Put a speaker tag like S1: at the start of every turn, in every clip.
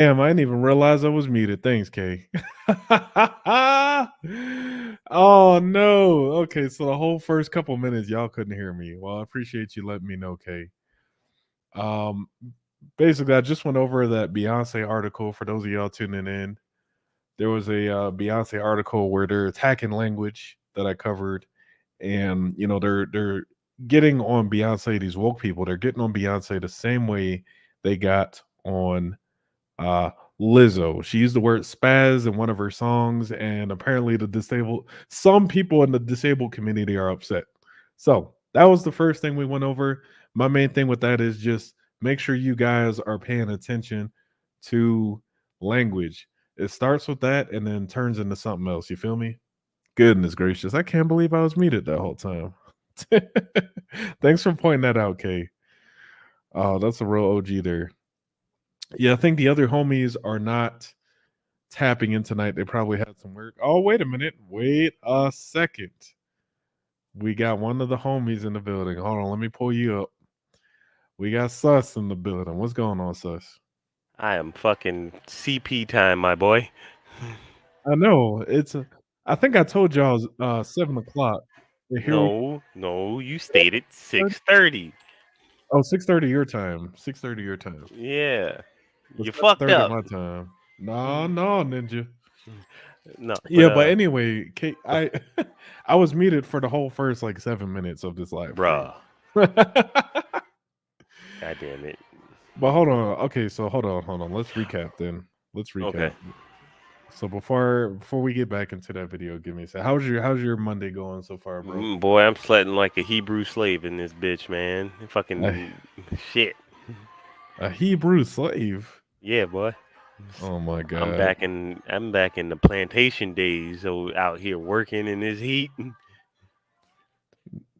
S1: Damn, I didn't even realize I was muted. Thanks, Kay. Oh no. Okay, so the whole first couple minutes y'all couldn't hear me. Well, I appreciate you letting me know, Kay. Um Basically I just went over that Beyonce article for those of y'all tuning in. There was a Beyonce article where they're attacking language that I covered, and they're getting on Beyonce. These woke people, they're getting on Beyonce the same way they got on uh, Lizzo. She used the word spaz in one of her songs, and apparently some people in the disabled community are upset. So that was the first thing we went over. My main thing with that is just make sure you guys are paying attention to language. It starts with that and then turns into something else. You feel me? Goodness gracious. I can't believe I was muted that whole time. Thanks for pointing that out, Kay. Oh, that's a real OG there. Yeah, I think the other homies are not tapping in tonight. They probably had some work. Oh, wait a minute. Wait a second. We got one of the homies in the building. Hold on, let me pull you up. We got Sus in the building. What's going on, Sus?
S2: I am fucking CP time, my boy.
S1: I know. I think I told y'all 7 o'clock. Here we
S2: No, you stated 6:30.
S1: Oh, 6:30 your time. 6:30 your time.
S2: Yeah,
S1: It's
S2: you fucked
S1: 7:30
S2: up.
S1: my time. No, no, Ninja.
S2: No, but
S1: Yeah, but anyway, I was muted for the whole first like 7 minutes of this live stream.
S2: bruh, god damn it.
S1: But hold on. Okay, so hold on. Let's recap then. Let's
S2: Okay,
S1: recap. So before we get back into that video, give me a sec. How's your Monday going so far, bro?
S2: boy, I'm sweating like a Hebrew slave in this bitch, man.
S1: A,
S2: Fucking shit.
S1: a Hebrew slave.
S2: Yeah, boy.
S1: Oh my
S2: I'm
S1: god.
S2: back in I'm back in the plantation days, so out here working in this heat.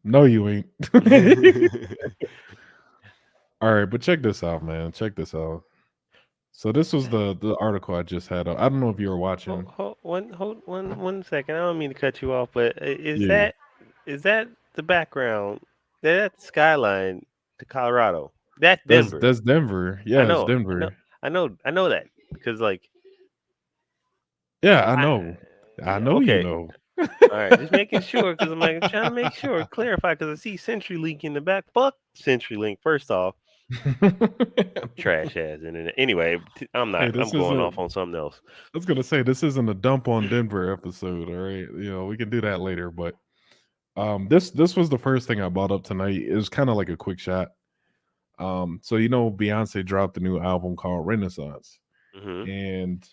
S1: No, you ain't. All right, but check this out, man. Check this out. So this was the article I just had. I don't know if you were
S2: Hold,
S1: watching.
S2: hold, one second. I don't mean to cut you off, but
S1: Yeah,
S2: is that the background? That's skyline to Colorado. That's
S1: that's
S2: Denver.
S1: that's Denver.
S2: I
S1: Yeah, it's
S2: know, I know,
S1: Denver.
S2: I know that because like
S1: Yeah, I
S2: I
S1: know. I
S2: yeah
S1: know you
S2: okay.
S1: know.
S2: All right, just making sure because I'm like trying to make sure clarify because I see CenturyLink in the back. Fuck CenturyLink. First off, trash ass internet. Anyway, I'm
S1: Hey,
S2: not. I'm
S1: this
S2: going
S1: isn't.
S2: off on something else.
S1: I was gonna say this isn't a dump on Denver episode. All right, we can do that later. But this was the first thing I brought up tonight. It was kind of like a quick shot. So Beyonce dropped a new album called Renaissance,
S2: Hmm.
S1: and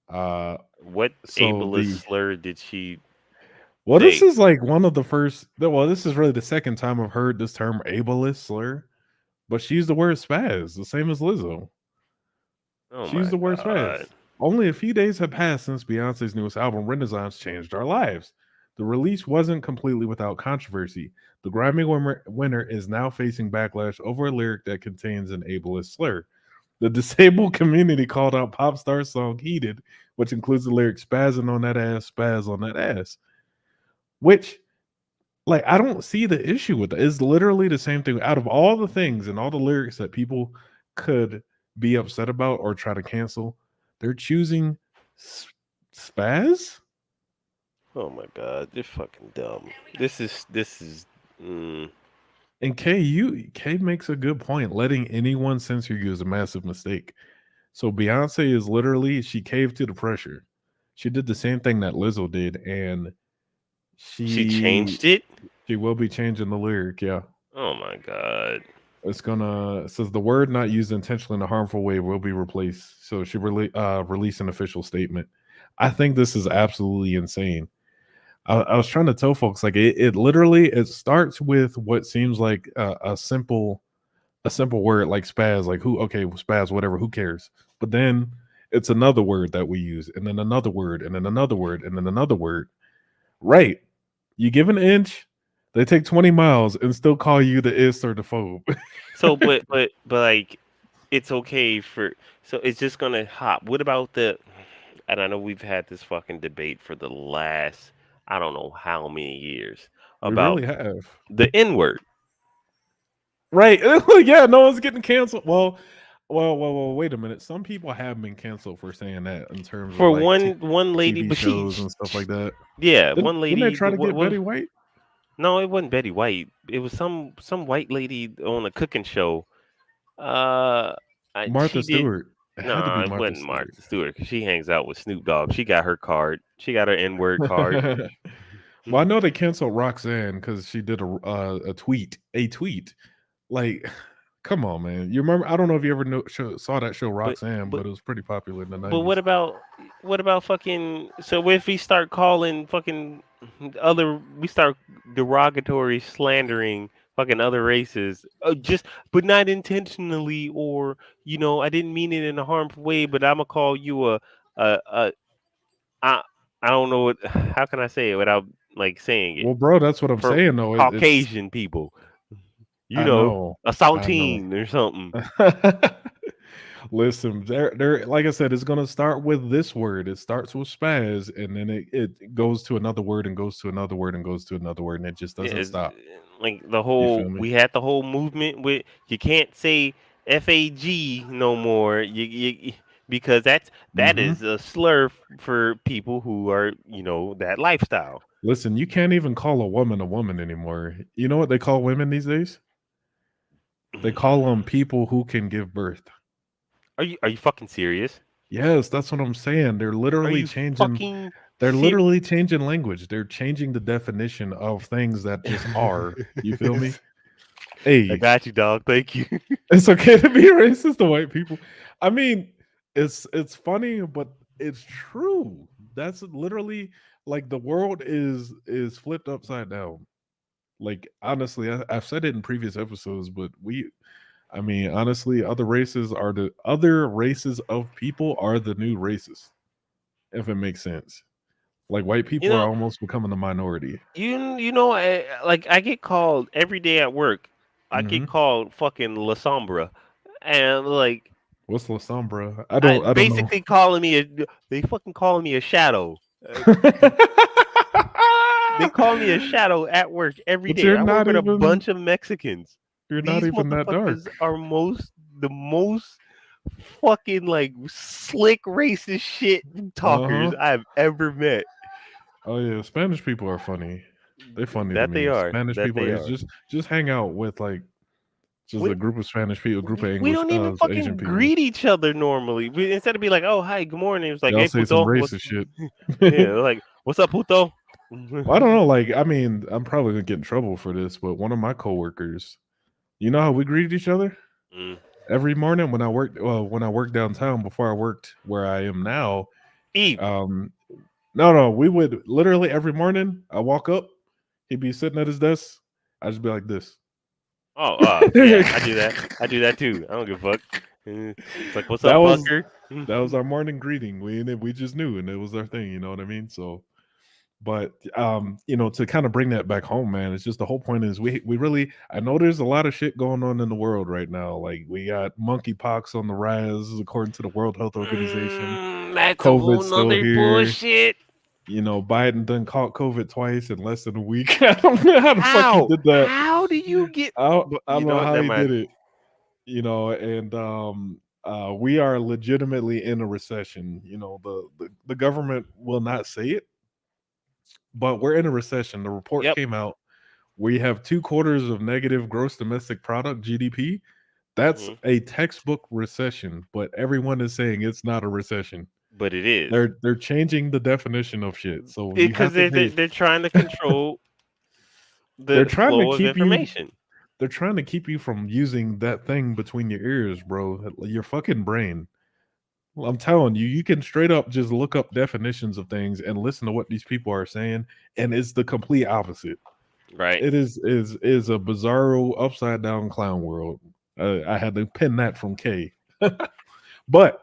S1: uh,
S2: What
S1: so
S2: ableist
S1: the
S2: slur did she
S1: well, this
S2: say?
S1: is like one of the first. Well, this is really the second time I've heard this term ableist slur, but she used the word spaz, the same as Lizzo.
S2: Oh
S1: She used
S2: my
S1: the word
S2: god.
S1: spaz. Only a few days have passed since Beyonce's newest album, Renaissance, changed our lives. The release wasn't completely without controversy. The Grammy winner is now facing backlash over a lyric that contains an ableist slur. The disabled community called out pop star song Heated, which includes the lyric spazzing on that ass, spaz on that ass. Which, like, I don't see the issue with it. It's literally the same thing. Out of all the things and all the lyrics that people could be upset about or try to cancel, they're choosing s- spaz.
S2: Oh my god. They're fucking dumb. This is. Mm,
S1: And K makes a good point. Letting anyone censor you is a massive mistake. So Beyonce is literally she caved to the pressure. She did the same thing that Lizzo did, and
S2: she
S1: she
S2: changed it.
S1: she will be changing the lyric. Yeah,
S2: Oh my god.
S1: it says the word not used intentionally in a harmful way will be replaced. So she released an official statement. I think this is absolutely insane. I was trying to tell folks like it literally it starts with what seems like a simple word like spaz, like who okay spaz whatever who cares, but then it's another word that we use, and then another word, and then another word, and then another word. Right? You give an inch, they take 20 miles and still call you the is or the phobe.
S2: So, but like, it's okay for. So it's just gonna hop. What about the? And I know we've had this fucking debate for the last I don't know how many years
S1: We
S2: about
S1: really have.
S2: the N word.
S1: Right. Yeah, no one's getting canceled. Well, Well, wait a minute. Some people have been canceled for saying that in terms of
S2: For
S1: like
S2: one lady,
S1: TV
S2: but
S1: shows and stuff like that.
S2: yeah,
S1: Didn't
S2: one
S1: didn't they
S2: lady.
S1: try to
S2: What
S1: get
S2: was
S1: Betty White?
S2: no, it wasn't Betty White. It was some white lady on a cooking show. Uh,
S1: Martha
S2: she did.
S1: Stewart. It had to
S2: No,
S1: be
S2: it
S1: Martha
S2: wasn't
S1: Stewart.
S2: Martha Stewart 'cause she hangs out with Snoop Dogg. She got her card. She got her N-word card.
S1: Well, I know they canceled Roxanne because she did a tweet. A tweet. Like, come on, man. You remember? I don't know if you ever saw that show
S2: But
S1: Roxanne,
S2: but
S1: but it was pretty popular in the
S2: but
S1: '90s.
S2: what about fucking? So what if we start calling fucking other? We start derogatory slandering fucking other races, just but not intentionally, or I didn't mean it in a harmful way, but I'm gonna call you a I I don't know what. How can I say it without like saying it
S1: Well, bro, that's what I'm
S2: for
S1: saying. Though it's
S2: Caucasian people,
S1: I know,
S2: a
S1: I know.
S2: saltine or something.
S1: Listen, there. Like I said, it's gonna start with this word. It starts with spaz, and then it goes to another word, and goes to another word, and goes to another word, and it just
S2: Yeah,
S1: doesn't stop.
S2: like
S1: You feel me?
S2: we had the whole movement with you can't say FAG no more. Because that
S1: Hmm.
S2: is a slur for people who are that lifestyle.
S1: Listen, you can't even call a woman anymore. You know what they call women these days? They call them people who can give birth.
S2: Are you fucking serious?
S1: Yes, that's what I'm saying. They're
S2: Are
S1: literally
S2: you
S1: changing.
S2: fucking
S1: They're
S2: serious?
S1: literally changing language. They're changing the definition of things that just are. You feel me?
S2: I
S1: Hey,
S2: got you, dog. Thank you.
S1: it's okay to be racist to white people. I mean, it's funny, but it's true. That's literally like the world is flipped upside down. Like honestly, I've said it in previous episodes, but I mean, honestly, other races of people are the new races. If it makes sense, like white
S2: You
S1: people are
S2: know,
S1: almost becoming the minority.
S2: I get called every day at work. I get
S1: Hmm.
S2: called fucking La Sombra, and like
S1: What's La Sombra? I don't know.
S2: basically calling me they fucking calling me a shadow. Uh, they call me a shadow at work every
S1: But
S2: day. I work with a bunch of Mexicans.
S1: you're not
S2: These
S1: even that
S2: motherfuckers
S1: dark.
S2: are the most fucking like slick racist shit
S1: Uh
S2: talkers
S1: huh.
S2: I've ever met.
S1: Oh yeah, Spanish people are funny. They're funny to
S2: That they
S1: me.
S2: are.
S1: Spanish
S2: That
S1: people
S2: they
S1: is
S2: are.
S1: just hang out with like just
S2: We,
S1: a group of Spanish people, a group of
S2: we
S1: English
S2: don't even
S1: Asian
S2: fucking
S1: people.
S2: greet each other normally. Instead of be like, "Oh, hi, good morning," it's like,
S1: Y'all
S2: "Hey,
S1: say some
S2: puto,
S1: racist
S2: what's?"
S1: shit.
S2: Yeah, like, "What's up, puto?"
S1: Well, I don't know. Like, I mean, I'm probably gonna get in trouble for this, but one of my coworkers, you know how we greeted each other
S2: Mm.
S1: every morning when I worked. Well, when I worked downtown before I worked where I am now.
S2: Eve.
S1: Um, no, we would literally every morning. I walk up, he'd be sitting at his desk. I just be like this.
S2: Oh, yeah, I do that. I do that too. I don't give a fuck. It's like, "What's
S1: that
S2: up,
S1: was
S2: fucker?"
S1: that was our morning greeting. We just knew, and it was our thing. You know what I mean? So, but to kind of bring that back home, man, it's just the whole point is we really. I know there's a lot of shit going on in the world right now. Like we got monkeypox on the rise, according to the World Health Organization.
S2: That's a whole
S1: COVID's still
S2: nother
S1: here.
S2: bullshit.
S1: Biden done caught COVID twice in less than a week. I don't know how the fuck he
S2: How?
S1: did that.
S2: How do you get? But
S1: I don't
S2: you know
S1: know
S2: what?
S1: how
S2: Never
S1: he did
S2: mind.
S1: it. And we are legitimately in a recession. The government will not say it, but we're in a recession. The report
S2: Yep.
S1: came out. We have 2 quarters of negative gross domestic product (GDP). That's
S2: Hmm.
S1: a textbook recession, but everyone is saying it's not a recession.
S2: But it is
S1: They're changing the definition of shit. So you
S2: because
S1: have to pay.
S2: they're trying to control
S1: They're
S2: the
S1: trying to
S2: flow of
S1: keep you
S2: information.
S1: they're trying to keep you from using that thing between your ears, bro. Your fucking brain. Well, I'm telling you, you can straight up just look up definitions of things and listen to what these people are saying, and it's the complete opposite.
S2: Right.
S1: It is a bizarro upside down clown world. I had to pin that from K. But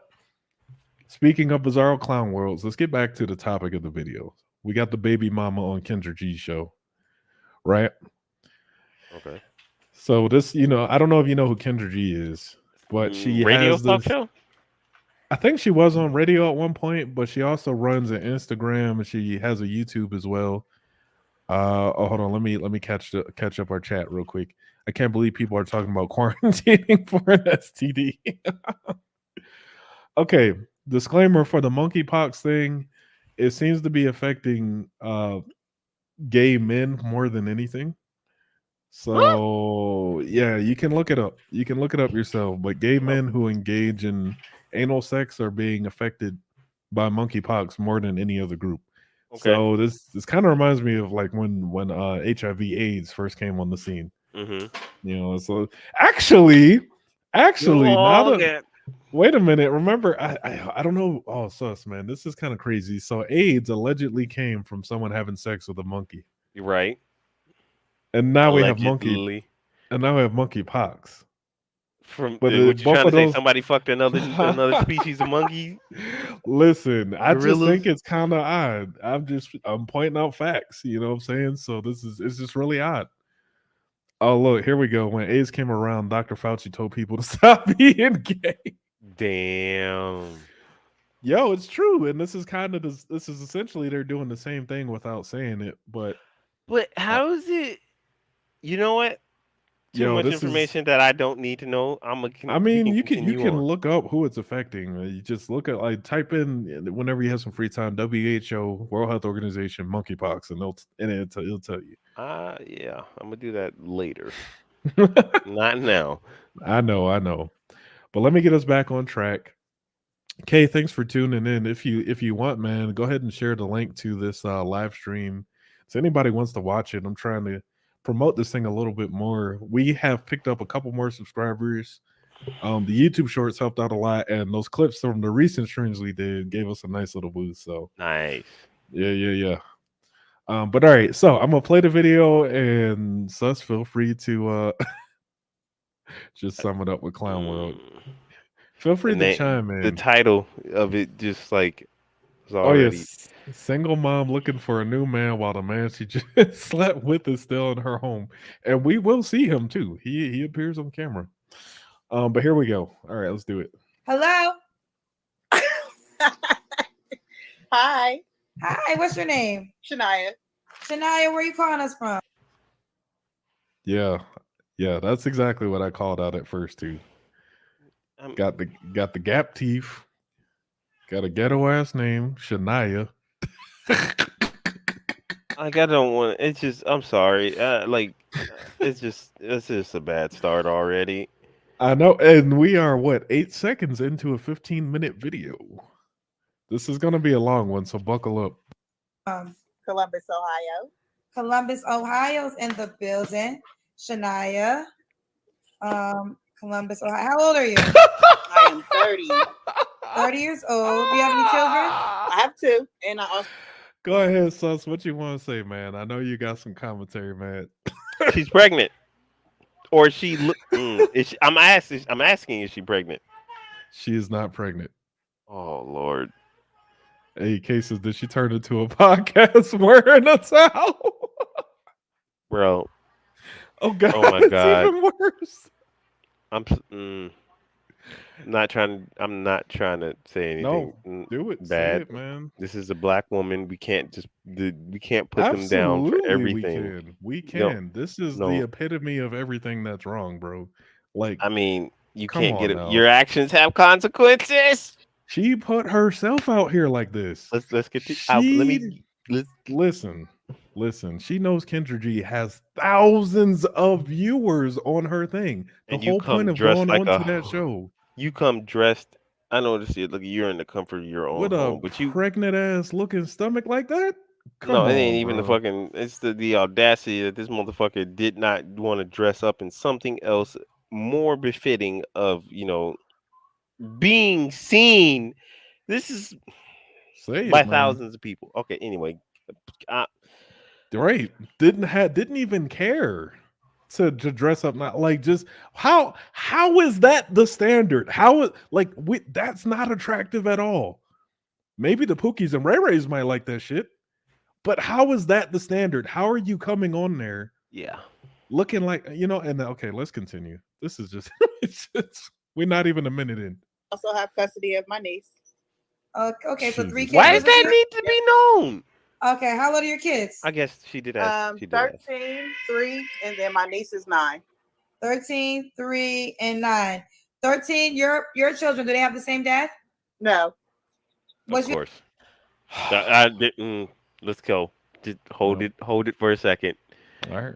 S1: speaking of bizarro clown worlds, let's get back to the topic of the video. We got the baby mama on Kendra G's show, right?
S2: Okay.
S1: So this, I don't know if you know who Kendra G is, but she
S2: Radio
S1: has
S2: talk
S1: this.
S2: show.
S1: I think she was on radio at one point, but she also runs an Instagram and she has a YouTube as well. Oh, hold on. Let me catch up our chat real quick. I can't believe people are talking about quarantining for an STD. Okay, disclaimer for the monkeypox thing. It seems to be affecting gay men more than anything.
S2: Huh?
S1: So yeah, you can look it up. You can look it up yourself. But gay
S2: Oh,
S1: men who engage in anal sex are being affected by monkeypox more than any other group.
S2: okay.
S1: So this kind of reminds me of like when HIV/AIDS first came on the scene.
S2: Mm-hmm.
S1: You know, so actually, actually now
S2: Oh,
S1: that
S2: okay.
S1: wait a minute, remember I don't know. Oh, sus man, this is kind of crazy. So AIDS allegedly came from someone having sex with a monkey,
S2: You're right.
S1: and now we have monkey,
S2: Allegedly.
S1: and now we have monkeypox.
S2: From
S1: But
S2: what you
S1: both
S2: trying to
S1: of
S2: say?
S1: those.
S2: Somebody fucked another species of monkey,
S1: Listen, I just
S2: gorillas.
S1: think it's kind of odd. I'm pointing out facts. You know what I'm saying? So this is it's just really odd. Oh look, here we go. When AIDS came around, Dr. Fauci told people to stop being gay.
S2: Damn.
S1: Yo, it's true, and this is kind of this is essentially they're doing the same thing without saying it. But
S2: But
S1: uh,
S2: how is it? You know what? Too
S1: yo,
S2: much
S1: this is.
S2: information that I don't need to know.
S1: I
S2: We
S1: mean,
S2: can
S1: you
S2: continue
S1: can
S2: on.
S1: look up who it's affecting. You just look at like type in whenever you have some free time, WHO, World Health Organization, monkeypox, and it'll tell you.
S2: Yeah, I'm gonna do that later. Not now.
S1: I know. But let me get us back on track. Kay, thanks for tuning in. If you want, man, go ahead and share the link to this live stream. So anybody wants to watch it, I'm trying to promote this thing a little bit more. We have picked up a couple more subscribers. The YouTube shorts helped out a lot, and those clips from the recent streams we did gave us a nice little boost. So
S2: Nice.
S1: yeah. But all right, so I'm gonna play the video, and Sus, feel free to just sum it up with Clown World.
S2: Mm.
S1: Feel free
S2: And
S1: to
S2: they,
S1: chime
S2: the
S1: in.
S2: title of it just like was
S1: Oh
S2: already.
S1: yes, single mom looking for a new man while the man she just slept with is still in her home, and we will see him too. He appears on camera. But here we go. All right, let's do it.
S3: Hello.
S4: Hi,
S3: Hi. What's your name?
S4: Shania.
S3: Shania, where you calling us from?
S1: Yeah, yeah, that's exactly what I called out at first too.
S2: I'm,
S1: Got the gap teeth. Got a ghetto ass name, Shania.
S2: like I don't want. It's just. I'm sorry. It's just a bad start already.
S1: I know, and we are what 8 seconds into a 15-minute video. This is gonna be a long one, so buckle up.
S3: Um,
S4: Columbus, Ohio.
S3: Columbus, Ohio's in the building. Shania. Columbus, Ohio. How old are you?
S4: I am 30.
S3: 30 years old. Do you have any children?
S4: I have two, and I also
S1: Go ahead, Sus. What you want to say, man? I know you got some commentary, man.
S2: She's pregnant, or she look. Is she, I'm asking. I'm asking. Is she pregnant?
S1: She is not pregnant.
S2: Oh Lord.
S1: Hey, cases, did she turn into a podcast wearing a towel?
S2: Bro.
S1: Oh God,
S2: Oh my
S1: it's
S2: God.
S1: even worse.
S2: I'm. Not trying. I'm not trying to say anything
S1: No, do it. Say
S2: bad.
S1: it, man.
S2: This is a black woman. We can't just. We can't put them down for
S1: Absolutely, we
S2: everything.
S1: can. We
S2: No,
S1: can. This is the
S2: no.
S1: epitome of everything that's wrong, bro. Like,
S2: I mean, you
S1: come
S2: can't get
S1: on
S2: it.
S1: now.
S2: Your actions have consequences.
S1: She put herself out here like this.
S2: Let's get to. Let
S1: She
S2: me. Let's.
S1: listen, listen. She knows Kendra G has thousands of viewers on her thing. The
S2: And you
S1: whole point
S2: come
S1: of
S2: dressed
S1: going
S2: like
S1: on
S2: a.
S1: to that show
S2: You come dressed. I know this is. Look, you're in the comfort of your own
S1: with a
S2: home, but you.
S1: pregnant ass looking stomach like that.
S2: No,
S1: Come
S2: it ain't
S1: on,
S2: even the
S1: bro.
S2: fucking. It's the audacity that this motherfucker did not want to dress up in something else more befitting of being seen. This is
S1: Say
S2: by
S1: it, man.
S2: thousands of people. Okay, anyway, I,
S1: Right? Didn't even care to dress up. Not like just how is that the standard? How like that's not attractive at all. Maybe the Pookies and Ray Rays might like that shit, but how is that the standard? How are you coming on there
S2: yeah.
S1: looking like And okay, let's continue. This is just we're not even a minute in.
S4: have custody of my niece.
S3: Okay, so three
S1: Jesus
S3: kids
S2: Why
S1: Christ.
S2: does
S3: live with
S2: that
S3: you?
S2: need to be known?
S3: Okay, how old are your kids?
S2: I guess she did ask. She did ask.
S4: 13, 3, and then my niece is 9.
S3: 13, 3, and 9. 13, your children, do they have the same dad?
S4: No.
S2: Of
S3: What's your
S2: course. I didn't. Let's go. Just hold
S1: No.
S2: it. Hold it for a second.
S1: All right.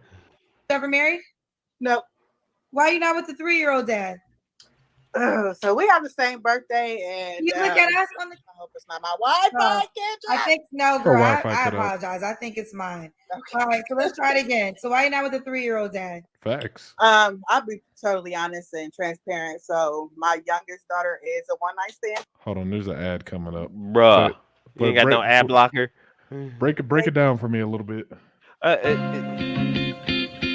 S3: ever married?
S4: Nope.
S3: Why are you not with the 3-year-old dad?
S4: So we have the same birthday, and
S3: You look at us on the.
S4: I hope it's not my Wi-Fi.
S3: I think no,
S1: Her
S3: girl. I
S1: Wi-Fi cut out.
S3: apologize. I think it's mine.
S4: Okay.
S3: All right, so let's try it again. So why are you not with the 3-year-old dad?
S1: Facts.
S4: I'll be totally honest and transparent. So my youngest daughter is a one-night stand.
S1: Hold on, there's an ad coming up.
S2: Bruh.
S1: But
S2: You ain't got no ad blocker.
S1: Break it down for me a little bit.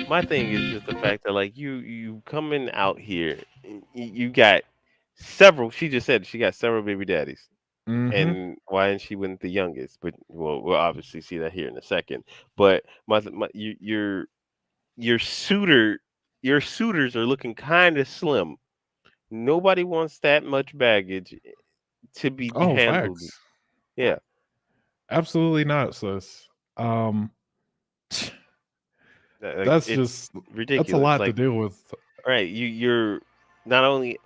S2: My thing is just the fact that like you coming out here, you got several. She just said she got several baby daddies, and why isn't she with the youngest? But we'll obviously see that here in a second. But your suitors are looking kind of slim. Nobody wants that much baggage to be handled.
S1: Facts.
S2: Yeah.
S1: Absolutely not, sis. That's just
S2: ridiculous.
S1: That's a lot to deal with.
S2: Right, you're not only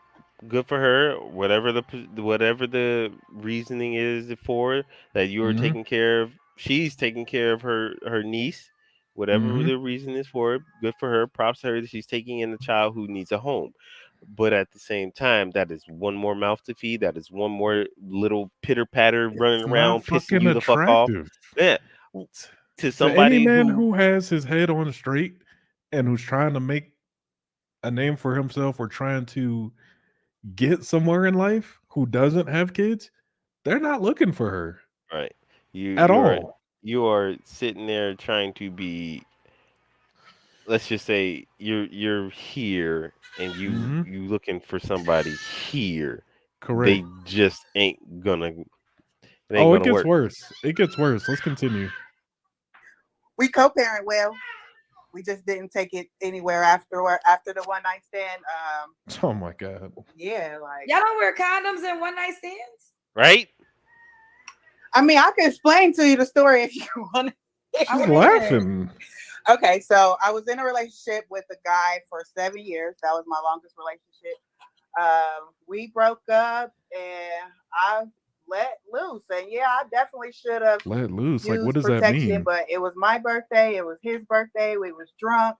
S2: good for her, whatever the reasoning is for that you are taking care of. She's taking care of her niece, whatever the reason is for it. Good for her. Props to her that she's taking in a child who needs a home. But at the same time, that is one more mouth to feed. That is one more little pitter patter running around, pissing you the fuck off. Yeah. To somebody
S1: any man who has his head on straight and who's trying to make a name for himself or trying to get somewhere in life, who doesn't have kids, they're not looking for her.
S2: Right. You are sitting there trying to be, let's just say you're here and you looking for somebody here.
S1: Correct.
S2: They just ain't gonna
S1: it gets
S2: work.
S1: worse. It gets worse. Let's continue.
S4: We co-parent well. We just didn't take it anywhere after the one-night stand.
S1: Oh my god.
S4: Yeah, like
S3: y'all don't wear condoms in one-night stands,
S2: right?
S4: I mean, I can explain to you the story if you want.
S1: She's laughing.
S4: Okay, so I was in a relationship with a guy for 7 years. That was my longest relationship. We broke up, and I let loose. And yeah, I definitely should have
S1: let loose. Like, what does
S4: protection,
S1: that mean?
S4: But it was my birthday. It was his birthday. We was drunk.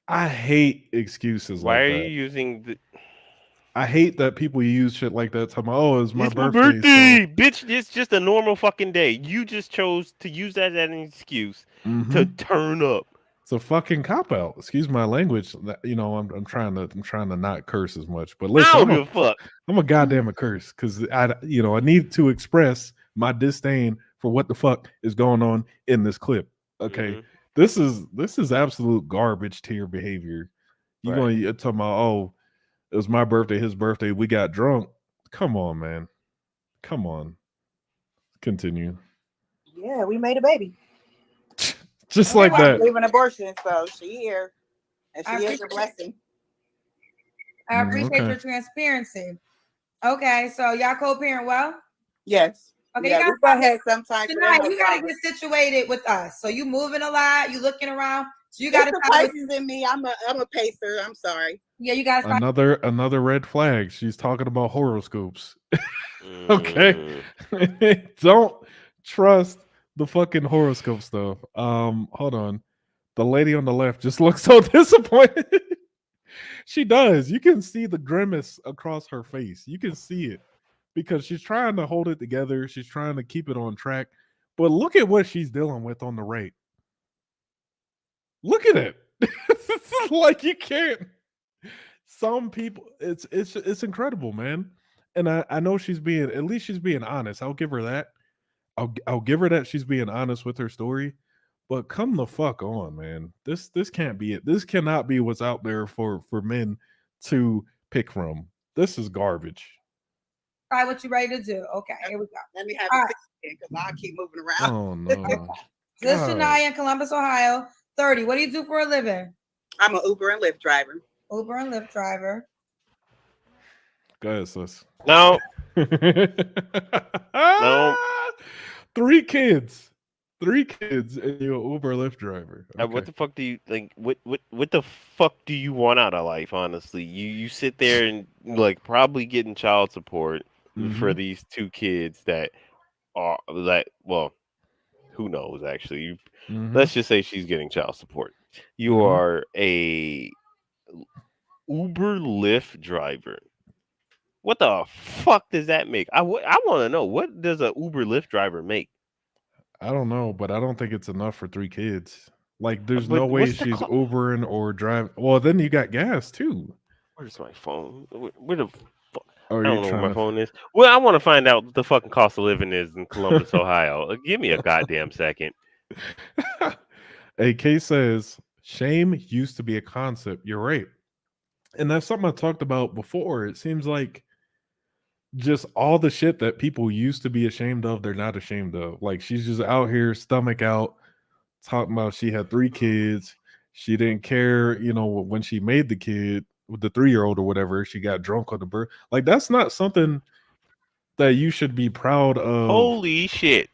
S1: I hate excuses
S2: Why
S1: like
S2: are
S1: that.
S2: you using the?
S1: I hate that people use shit like that. Talking about, it's my birthday.
S2: My birthday. Bitch, it's just a normal fucking day. You just chose to use that as an excuse to turn up.
S1: It's a fucking cop out. Excuse my language. You know, I'm trying to not curse as much. But listen,
S2: I don't give a fuck.
S1: I'm a goddamn curse because I need to express my disdain for what the fuck is going on in this clip. Okay, this is absolute garbage tier behavior. You're talking about, it was my birthday, his birthday, we got drunk. Come on, man. Come on. Continue.
S4: Yeah, we made a baby.
S1: Just like that.
S4: Leaving abortion, so she here, and she is a blessing.
S3: I appreciate your transparency. Okay, so y'all co-parent well?
S4: Yes.
S3: Okay,
S4: yeah,
S3: you
S4: go ahead sometime.
S3: Tonight, you gotta get situated with us. So you moving a lot, you looking around. So you
S4: got the Pisces in me. I'm a pacer. I'm sorry.
S3: Yeah, you guys.
S1: Another red flag. She's talking about horoscopes. Okay, don't trust the fucking horoscope stuff. Hold on. The lady on the left just looks so disappointed. She does. You can see the grimace across her face. You can see it because she's trying to hold it together. She's trying to keep it on track. But look at what she's dealing with on the right. Look at it. Like, you can't. Some people, it's incredible, man. And I know she's being honest. I'll give her that. I'll give her that she's being honest with her story. But come the fuck on, man. This can't be it. This cannot be what's out there for men to pick from. This is garbage.
S3: Try what you ready to do. Okay, here we go.
S4: Let me have a because I'll keep moving around.
S1: Oh no.
S3: This is Shania in Columbus, Ohio. 30. What do you do for a living?
S4: I'm an Uber and Lyft driver.
S3: Uber and Lyft driver.
S1: Go ahead, sis.
S2: No.
S1: No. Three kids. Three kids and you're an Uber Lyft driver.
S2: What
S1: Okay.
S2: the fuck do you like? What the fuck do you want out of life? Honestly, you sit there and like probably getting child support for
S1: Mm-hmm.
S2: these two kids that are like, well, who knows? Actually,
S1: Mm-hmm.
S2: let's just say she's getting child support. You
S1: Mm-hmm.
S2: are a Uber Lyft driver. What the fuck does that make? I want to know, what does a Uber Lyft driver make?
S1: I don't know, but I don't think it's enough for three kids. Like, there's no
S2: But
S1: way
S2: what's the
S1: she's
S2: cost?
S1: Ubering or driving. Well, then you got gas too.
S2: Where's my phone? Where the fuck?
S1: Or
S2: I
S1: you're
S2: don't know where
S1: trying
S2: my
S1: to.
S2: phone is. Well, I want to find out what the fucking cost of living is in Columbus, Ohio. Give me a goddamn second.
S1: AK says shame used to be a concept. You're right. And that's something I talked about before. It seems like just all the shit that people used to be ashamed of, they're not ashamed of. Like she's just out here, stomach out, talking about she had three kids. She didn't care, when she made the kid with the 3-year-old or whatever. She got drunk on the birth. Like that's not something that you should be proud of.
S2: Holy shit!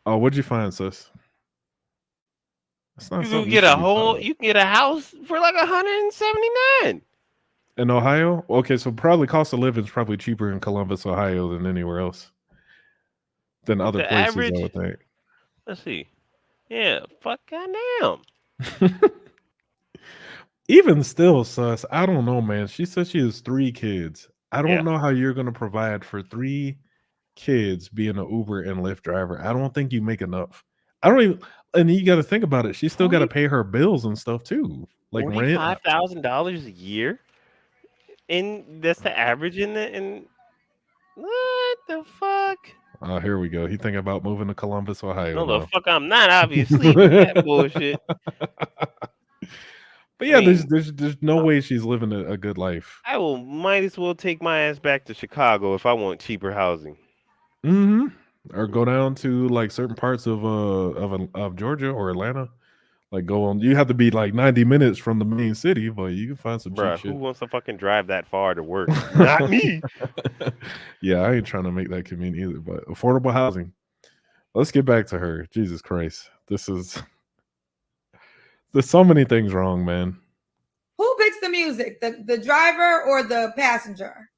S1: Oh, what'd you find, sis? That's not
S2: You can
S1: something you
S2: get
S1: should
S2: a
S1: be proud
S2: whole,
S1: of.
S2: you can get a house for like 179.
S1: In Ohio? Okay, so probably cost of living is probably cheaper in Columbus, Ohio than anywhere else. Than other
S2: The
S1: places, I
S2: average.
S1: would think.
S2: Let's see. Yeah, fuck, goddamn.
S1: Even still, sus, I don't know, man. She said she has three kids. I don't
S2: Yeah.
S1: know how you're gonna provide for three kids being an Uber and Lyft driver. I don't think you make enough. I don't even and you gotta think about it. She still gotta
S2: 40
S1: pay her bills and stuff too. Like rent.
S2: $45,000 a year, and that's the average in the in. What the fuck?
S1: Oh, here we go. He thinking about moving to Columbus, Ohio
S2: No, the
S1: now.
S2: fuck I'm not. Obviously, with that bullshit.
S1: But
S2: I
S1: yeah,
S2: mean,
S1: there's no way she's living a good life.
S2: I will might as well take my ass back to Chicago if I want cheaper housing.
S1: Hmm. Or go down to like certain parts of Georgia or Atlanta. Like go on. You have to be like 90 minutes from the main city, but you can find some cheap
S2: Bruh, who
S1: shit.
S2: wants to fucking drive that far to work? Not me.
S1: Yeah, I ain't trying to make that commute either. But affordable housing. Let's get back to her. Jesus Christ, there's so many things wrong, man.
S3: Who picks the music? The driver or the passenger?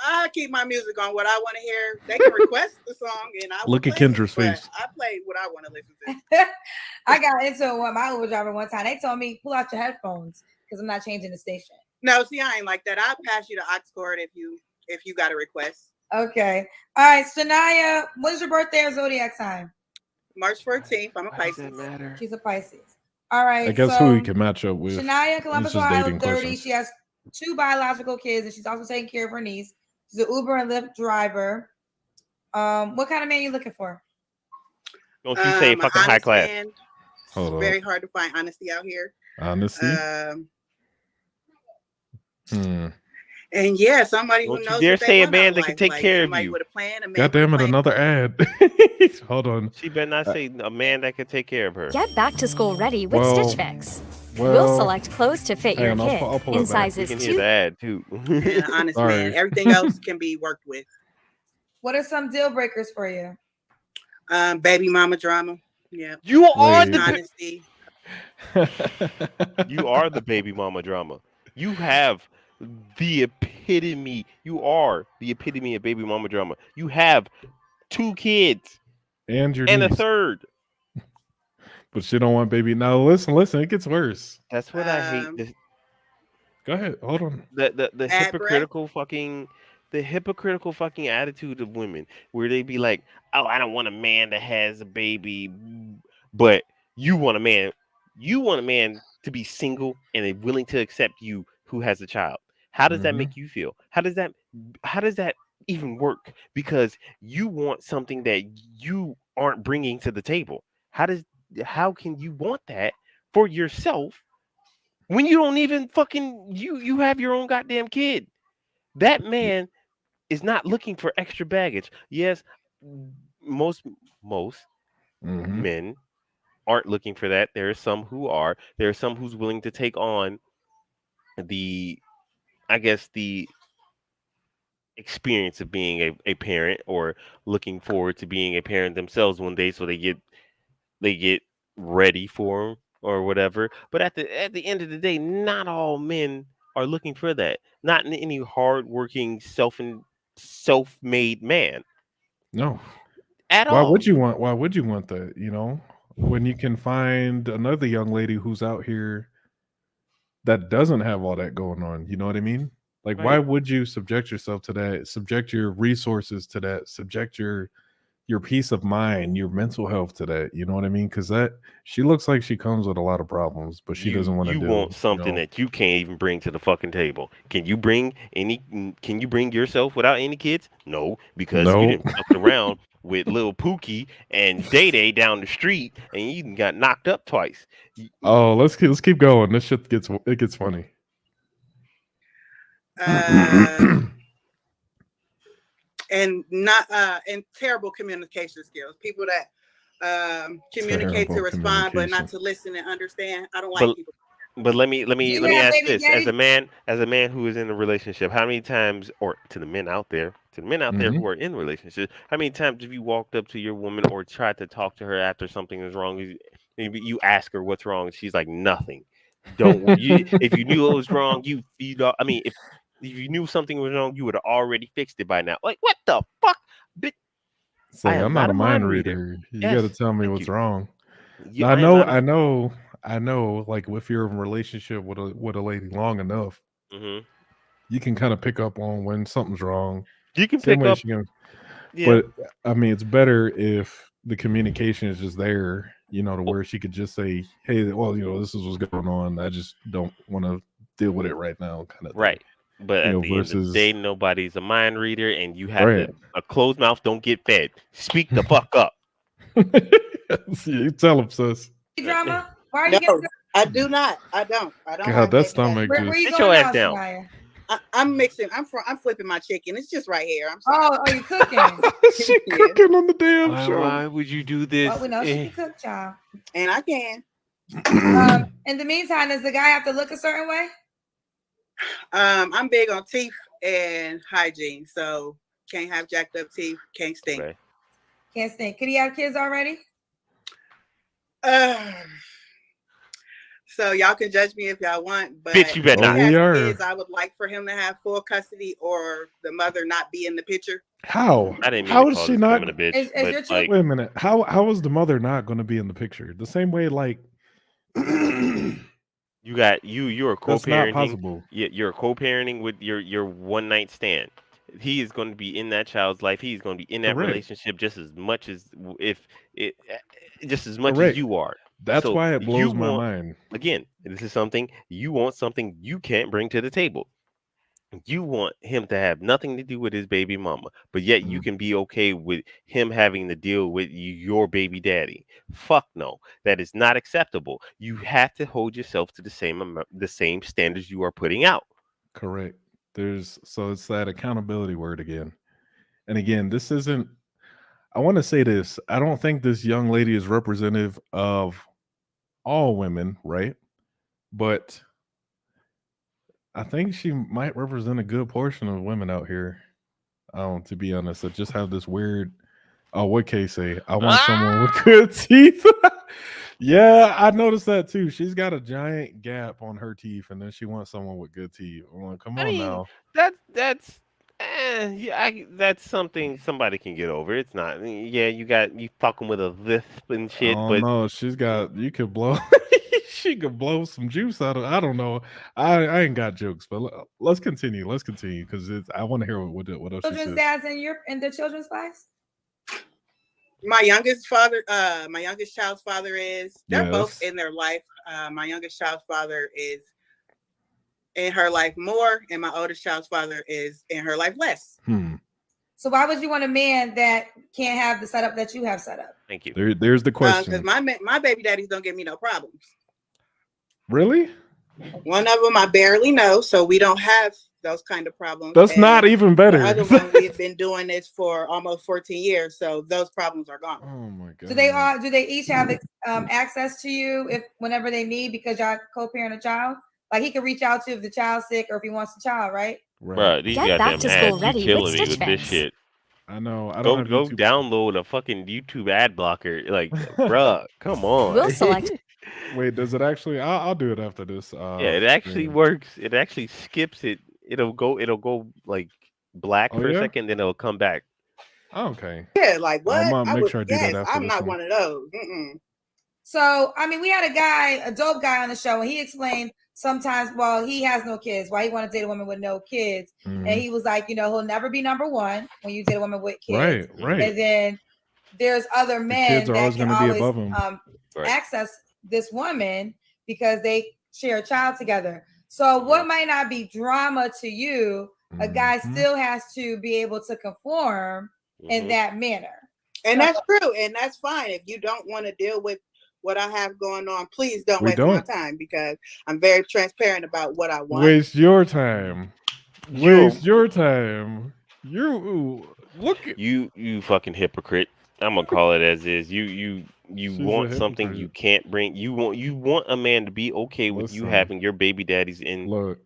S4: I keep my music on what I want to hear. They can request the song and I will
S1: Look at
S4: play it,
S1: Kendra's
S4: but
S1: face.
S4: I play what I want to listen to.
S3: I got into it with my Uber driver one time. They told me pull out your headphones because I'm not changing the station.
S4: No, see, I ain't like that. I'll pass you the aux cord if you got a request.
S3: Okay. All right, Shania, when's your birthday or zodiac sign?
S4: March 14th. I'm a
S2: Why does
S4: Pisces.
S2: that matter?
S3: She's a Pisces. All right.
S1: I guess
S3: so
S1: who he can match up with.
S3: Shania,
S1: It's
S3: Columbus,
S1: just
S3: Ohio,
S1: dating
S3: 30.
S1: questions.
S3: She has 2 biological kids, and she's also taking care of her niece. She's an Uber and Lyft driver. What kind of man are you looking for?
S2: Don't you say
S4: An
S2: fucking high
S4: honest
S2: class.
S4: man.
S1: Hold
S4: It's
S1: on.
S4: very hard to find honesty out here.
S1: Honesty.
S4: And yeah, somebody who
S2: Don't you
S4: knows
S2: dare
S4: what they
S2: say a
S4: want out
S2: man
S4: of
S2: that can
S4: life.
S2: take
S4: Like
S2: care of
S4: somebody
S2: you.
S4: with a plan. A man
S1: God
S4: with a
S1: damn it,
S4: plan.
S1: another ad. Hold on.
S2: She better not say a man that can take care of her.
S5: Get back to school ready with
S1: Well,
S5: Stitch Fix.
S1: well,
S5: We'll select clothes to fit
S1: hang
S5: your
S1: on,
S5: kid
S1: I'll pull
S5: in
S1: it back.
S2: You
S5: sizes
S2: can hear
S5: 2.
S2: the ad too.
S4: And an honest
S1: Sorry.
S4: man. Everything else can be worked with.
S3: What are some deal breakers for you?
S4: Baby mama drama. Yeah.
S2: You are
S1: Wait.
S2: the
S4: Honesty.
S2: you are the baby mama drama. You have the epitome. You are the epitome of baby mama drama. You have 2 kids
S1: And your
S2: and a
S1: niece.
S2: third.
S1: But she don't want baby. Now listen, it gets worse.
S2: That's what I hate.
S1: Go ahead. Hold on.
S2: The
S4: Bad breath.
S2: hypocritical fucking attitude of women where they be like, oh, I don't want a man that has a baby, but you want a man to be single and willing to accept you who has a child. How does that make you feel? How does that even work? Because you want something that you aren't bringing to the table. How can you want that for yourself when you don't even fucking you have your own goddamn kid? That man is not looking for extra baggage. Yes, most men aren't looking for that. There are some who are. There are some who's willing to take on the, I guess, the experience of being a parent or looking forward to being a parent themselves one day, so they get ready for them or whatever. But at the end of the day, not all men are looking for that. Not in any hardworking self-made man
S1: No.
S2: at
S1: Why
S2: all.
S1: would you want? Why would you want that? You know, when you can find another young lady who's out here that doesn't have all that going on. You know what I mean? Like, why
S2: Right.
S1: would you subject yourself to that? Subject your resources to that. Subject your peace of mind, your mental health to that. You know what I mean? Because that she looks like she comes with a lot of problems, but she doesn't want to
S2: You
S1: deal.
S2: want something that you can't even bring to the fucking table. Can you bring yourself without any kids? No, because you
S1: No.
S2: didn't fuck around with Lil Pookie and Day Day down the street and you even got knocked up twice.
S1: Oh, let's keep going. This shit gets funny.
S4: And not and terrible communication skills. People that communicate to
S1: Terrible
S4: respond, but not
S1: communication.
S4: to listen and understand. I don't like
S2: But
S4: people.
S2: but let me
S3: Do you have
S2: ask
S3: baby
S2: this
S3: daddy?
S2: as a man who is in a relationship, how many times, or to the men out there,
S1: Hmm.
S2: who are in relationships, how many times have you walked up to your woman or tried to talk to her after something is wrong? Maybe you ask her what's wrong, and she's like nothing. Don't you? If you knew it was wrong, you know, I mean, if you knew something was wrong, you would have already fixed it by now. Like what the fuck? Bitch, I
S1: Say,
S2: am
S1: I'm not
S2: not
S1: a
S2: a
S1: mind
S2: mind reader.
S1: reader. You got to
S2: Yes,
S1: tell me
S2: thank
S1: what's
S2: you.
S1: wrong.
S2: You,
S1: Now,
S2: I am not a.
S1: I know. Like, if you're in a relationship with a lady long enough,
S2: Hmm.
S1: you can kind of pick up on when something's wrong.
S2: You can
S1: Same
S2: pick
S1: way
S2: up.
S1: she can.
S2: Yeah.
S1: But I mean, it's better if the communication is just there. You know, to where she could just say, "Hey, well, you know, this is what's going on. I just don't want to deal with it right now," kind of thing.
S2: Right. But
S1: You
S2: at
S1: know,
S2: the end of the day,
S1: versus
S2: nobody's a mind reader, and you have to.
S1: right.
S2: A closed mouth don't get fed. Speak the fuck up.
S1: You tell him, sis.
S3: Drama? Why are
S4: No,
S3: you getting?
S4: I do not. I don't. I don't
S1: God,
S4: have
S1: that
S4: baby daddy.
S1: stomach
S3: Where you
S1: just.
S2: Sit your
S3: going
S2: ass
S3: now,
S2: down.
S3: Shania?
S4: I'm mixing. I'm flipping my chicken. It's just right here. I'm sorry.
S3: Oh, you cooking?
S1: She
S4: Yeah.
S1: cooking on the damn show.
S2: Why would you do this?
S3: Well, we know she can cook, child.
S4: And I can.
S3: In the meantime, does the guy have to look a certain way?
S4: I'm big on teeth and hygiene, so can't have jacked up teeth, can't stink.
S2: Okay.
S3: Can't stink. Could he have kids already?
S4: So y'all can judge me if y'all want, but
S2: Bitch, you better
S4: if
S1: Oh,
S2: not.
S4: he
S1: we
S4: has
S1: are.
S4: kids, I would like for him to have full custody or the mother not be in the picture.
S1: How?
S2: I didn't mean
S1: How
S2: to
S1: is
S2: call
S1: she
S2: this
S1: not?
S2: woman a bitch,
S3: Is
S2: but
S3: your children?
S2: like,
S1: Wait a minute. How is the mother not going to be in the picture? The same way, like
S2: you got you're
S1: that's not
S2: co-parenting.
S1: possible.
S2: You're co-parenting with your one night stand. He is going to be in that child's life. He's going to be in that
S1: Correct.
S2: relationship just as much as if it just as much as
S1: Correct.
S2: you are.
S1: That's
S2: So
S1: why it
S2: you
S1: blows my
S2: want,
S1: mind.
S2: again, this is something you want, something you can't bring to the table. You want him to have nothing to do with his baby mama, but yet you
S1: Mm,
S2: can be okay with him having to deal with your baby daddy. Fuck no, that is not acceptable. You have to hold yourself to the same standards you are putting out.
S1: correct. So it's that accountability word again. And again, this isn't. I want to say this. I don't think this young lady is representative of all women, right? But I think she might represent a good portion of women out here. To be honest, I just have this weird. Oh, what Kay say? I want someone with
S2: Ah!
S1: good teeth. Yeah, I noticed that too. She's got a giant gap on her teeth, and then she wants someone with good teeth. I'm like, come
S2: I
S1: on
S2: mean,
S1: now.
S2: yeah, that's something somebody can get over. It's not, yeah, you fucking with a lisp and shit,
S1: Oh
S2: but
S1: no, she's got. You could blow. She could blow some juice out of. I don't know. I ain't got jokes, but let's continue. Let's continue because I want to hear what else she
S3: Children's
S1: says.
S3: dads in their children's lives?
S4: My youngest child's father is. They're both
S1: Yes.
S4: in their life. My youngest child's father is in her life more, and my oldest child's father is in her life less.
S3: So why would you want a man that can't have the setup that you have set up?
S2: thank you.
S1: There's the question.
S4: Because my baby daddies don't give me no problems.
S1: Really?
S4: One of them I barely know, so we don't have those kind of problems.
S1: That's
S4: And
S1: not even better.
S4: the other one, we've been doing this for almost 14 years, so those problems are gone.
S1: Oh my god.
S3: Do they each have access to you if whenever they need because y'all co-parent a child? Like he can reach out to if the child's sick or if he wants a child, right?
S1: Right.
S2: Bro, these
S5: Get back
S2: goddamn
S5: to
S2: ads
S5: school
S2: be
S5: ready with
S2: killing me
S5: Stitch
S2: with this
S5: Fix.
S2: shit.
S1: I know. I don't
S2: Go
S1: have
S2: go
S1: YouTube.
S2: download a fucking YouTube ad blocker. Like, bruh, come on.
S5: We'll select
S1: Wait, does it actually? I'll do it after this.
S2: Yeah, it actually
S1: Stream.
S2: works. It actually skips it. It'll go like black
S1: Oh
S2: for a
S1: yeah.
S2: second, then it'll come back.
S1: Okay.
S4: Yeah, like
S1: I'm
S4: what?
S1: gonna
S4: I
S1: make
S4: would.
S1: sure I do that
S4: Yes,
S1: after
S4: I'm
S1: this
S4: not
S1: one.
S4: one of those. Mm-mm.
S3: So, I mean, we had a dope guy on the show, and he explained sometimes, well, he has no kids, why he want to date a woman with no kids.
S1: Mhm.
S3: And he was like, he'll never be number one when you date a woman with kids.
S1: Right.
S3: And then there's other
S1: The kids
S3: men
S1: are
S3: that
S1: always
S3: can
S1: going to be
S3: always
S1: above him.
S2: Right.
S3: access this woman because they share a child together. So what might not be drama to you, a guy
S1: Mhm.
S3: still has to be able to conform in that manner.
S4: And that's true, and that's fine. If you don't want to deal with what I have going on, please don't
S1: We
S4: waste my
S1: don't.
S4: time because I'm very transparent about what I want.
S1: Waste your time. Waste your time. You look.
S2: You fucking hypocrite. I'm gonna call it as is. You
S1: She's a
S2: want something you
S1: hypocrite.
S2: can't bring. You want a man to be okay with you
S1: Listen.
S2: having your baby daddies in.
S1: Look,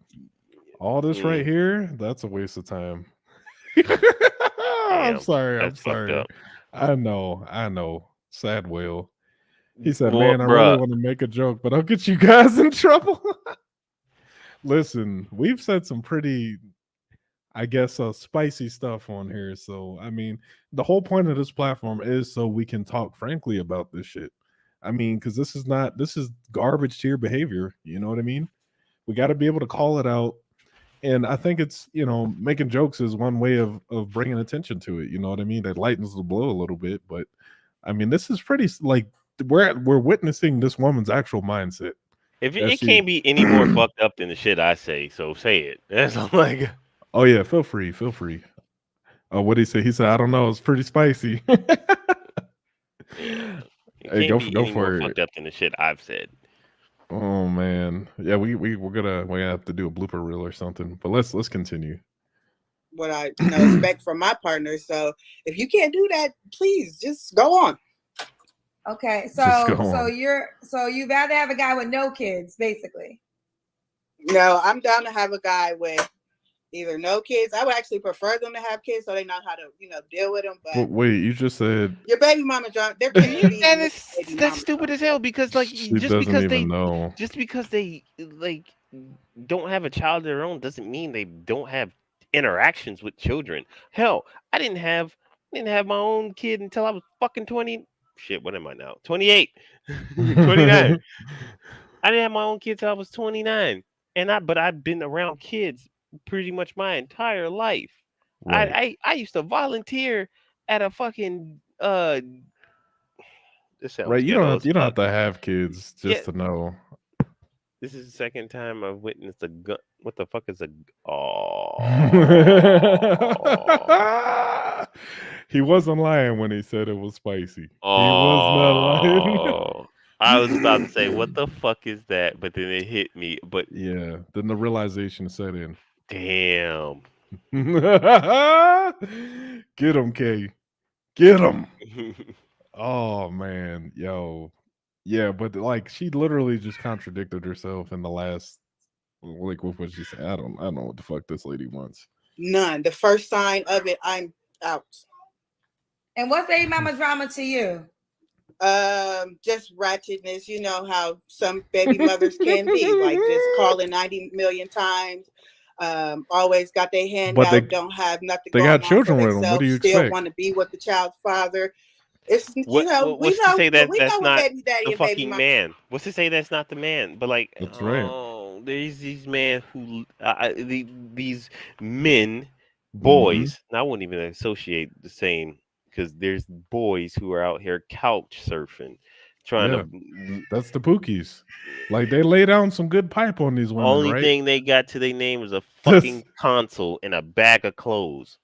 S1: all this right here, that's a waste of time. I'm
S2: Damn,
S1: sorry. I'm
S2: that's fucked
S1: sorry.
S2: up.
S1: I know. Sad whale. He said,
S2: Well,
S1: "Man, I really
S2: bruh,
S1: want to make a joke, but I'll get you guys in trouble." Listen, we've said some pretty, I guess, spicy stuff on here. So, I mean, the whole point of this platform is so we can talk frankly about this shit. I mean, because this is garbage tier behavior. You know what I mean? We got to be able to call it out. And I think it's, making jokes is one way of bringing attention to it. You know what I mean? That lightens the blow a little bit. But I mean, this is pretty like we're witnessing this woman's actual mindset.
S2: if
S1: That
S2: it
S1: she,
S2: can't be any more fucked up than the shit I say, so say it. That's all like.
S1: oh yeah, feel free. What did he say? He said, I don't know, it's pretty spicy.
S2: Yeah, it
S1: Hey,
S2: can't be
S1: go
S2: any more
S1: for it.
S2: fucked up than the shit I've said.
S1: Oh man. Yeah, we're gonna have to do a blooper reel or something. But let's continue.
S4: What I expect from my partner. So if you can't do that, please just go on.
S3: Okay,
S1: Just go
S3: so
S1: on.
S3: you'd rather have a guy with no kids, basically.
S4: No, I'm down to have a guy with either no kids. I would actually prefer them to have kids so they know how to, deal with them.
S1: But
S4: But
S1: wait, you just said
S4: your baby mama drunk. There can be
S2: That's stupid as hell because like
S1: she
S2: just
S1: doesn't
S2: because
S1: even know.
S2: they like don't have a child of their own doesn't mean they don't have interactions with children. Hell, I didn't have my own kid until I was fucking 20. Shit, what am I now? 28. 29. I didn't have my own kid till I was 29. But I've been around kids pretty much my entire life.
S1: Right.
S2: I used to volunteer at a fucking this sounds
S1: Right. You don't
S2: ghetto
S1: have
S2: as
S1: you don't
S2: fuck.
S1: have to have kids
S2: Yeah,
S1: just to know.
S2: this is the second time I've witnessed a gun. What the fuck is a? Oh,
S1: He wasn't lying when he said it was spicy. He was
S2: oh! I was about to say,
S1: not
S2: what
S1: lying.
S2: the fuck is that? But then it hit me. But
S1: Yeah. Then the realization set in.
S2: damn.
S1: Get him, K. Get him. Oh man, yo. Yeah, but like she literally just contradicted herself in the last, like, with what she said. I don't know what the fuck this lady wants.
S4: none. The first sign of it, I'm out.
S3: And what's baby mama drama to you?
S4: Just ratchetness. You know how some baby mothers can be, like just calling 90 million times. Always got their hand
S1: But
S4: out, don't have nothing
S1: they
S4: going
S1: got
S4: on
S1: children
S4: for
S1: with them. What do you
S4: themselves, still
S1: expect?
S4: want to be with the child's father. It's
S2: What's to say that
S4: we
S2: that's
S4: know what
S2: not
S4: baby daddy
S2: the
S4: and baby
S2: fucking
S4: mama.
S2: man? What's to say that's not the man? But like,
S1: That's right.
S2: there's these men who these men,
S1: Mm-hmm.
S2: boys. And I wouldn't even associate the same because there's boys who are out here couch surfing, trying
S1: Yeah,
S2: to.
S1: that's the Pookies. Like they lay down some good pipe on these women,
S2: Only
S1: right?
S2: thing they got to their name is a
S1: That's
S2: fucking console and a bag of clothes.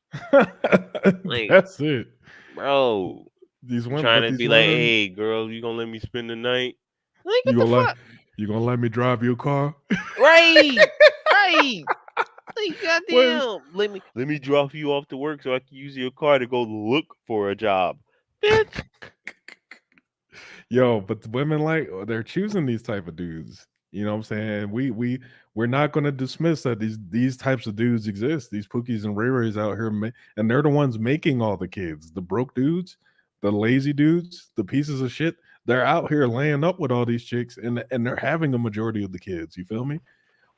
S2: Like,
S1: that's it.
S2: bro,
S1: These women,
S2: trying
S1: but
S2: to
S1: these
S2: be like,
S1: women,
S2: hey, girl, you gonna let me spend the night? Like,
S1: you
S2: what the
S1: gonna let
S2: fuck?
S1: you gonna let me drive your car?
S2: Right, right. Like,
S1: What?
S2: goddamn, let me drop you off to work so I can use your car to go look for a job, bitch.
S1: Yo, but the women, like, they're choosing these type of dudes. You know what I'm saying? we're not going to dismiss that these types of dudes exist. These Pookies and Ray Rays out here, and they're the ones making all the kids. The broke dudes, the lazy dudes, the pieces of shit. They're out here laying up with all these chicks, and they're having a majority of the kids. You feel me?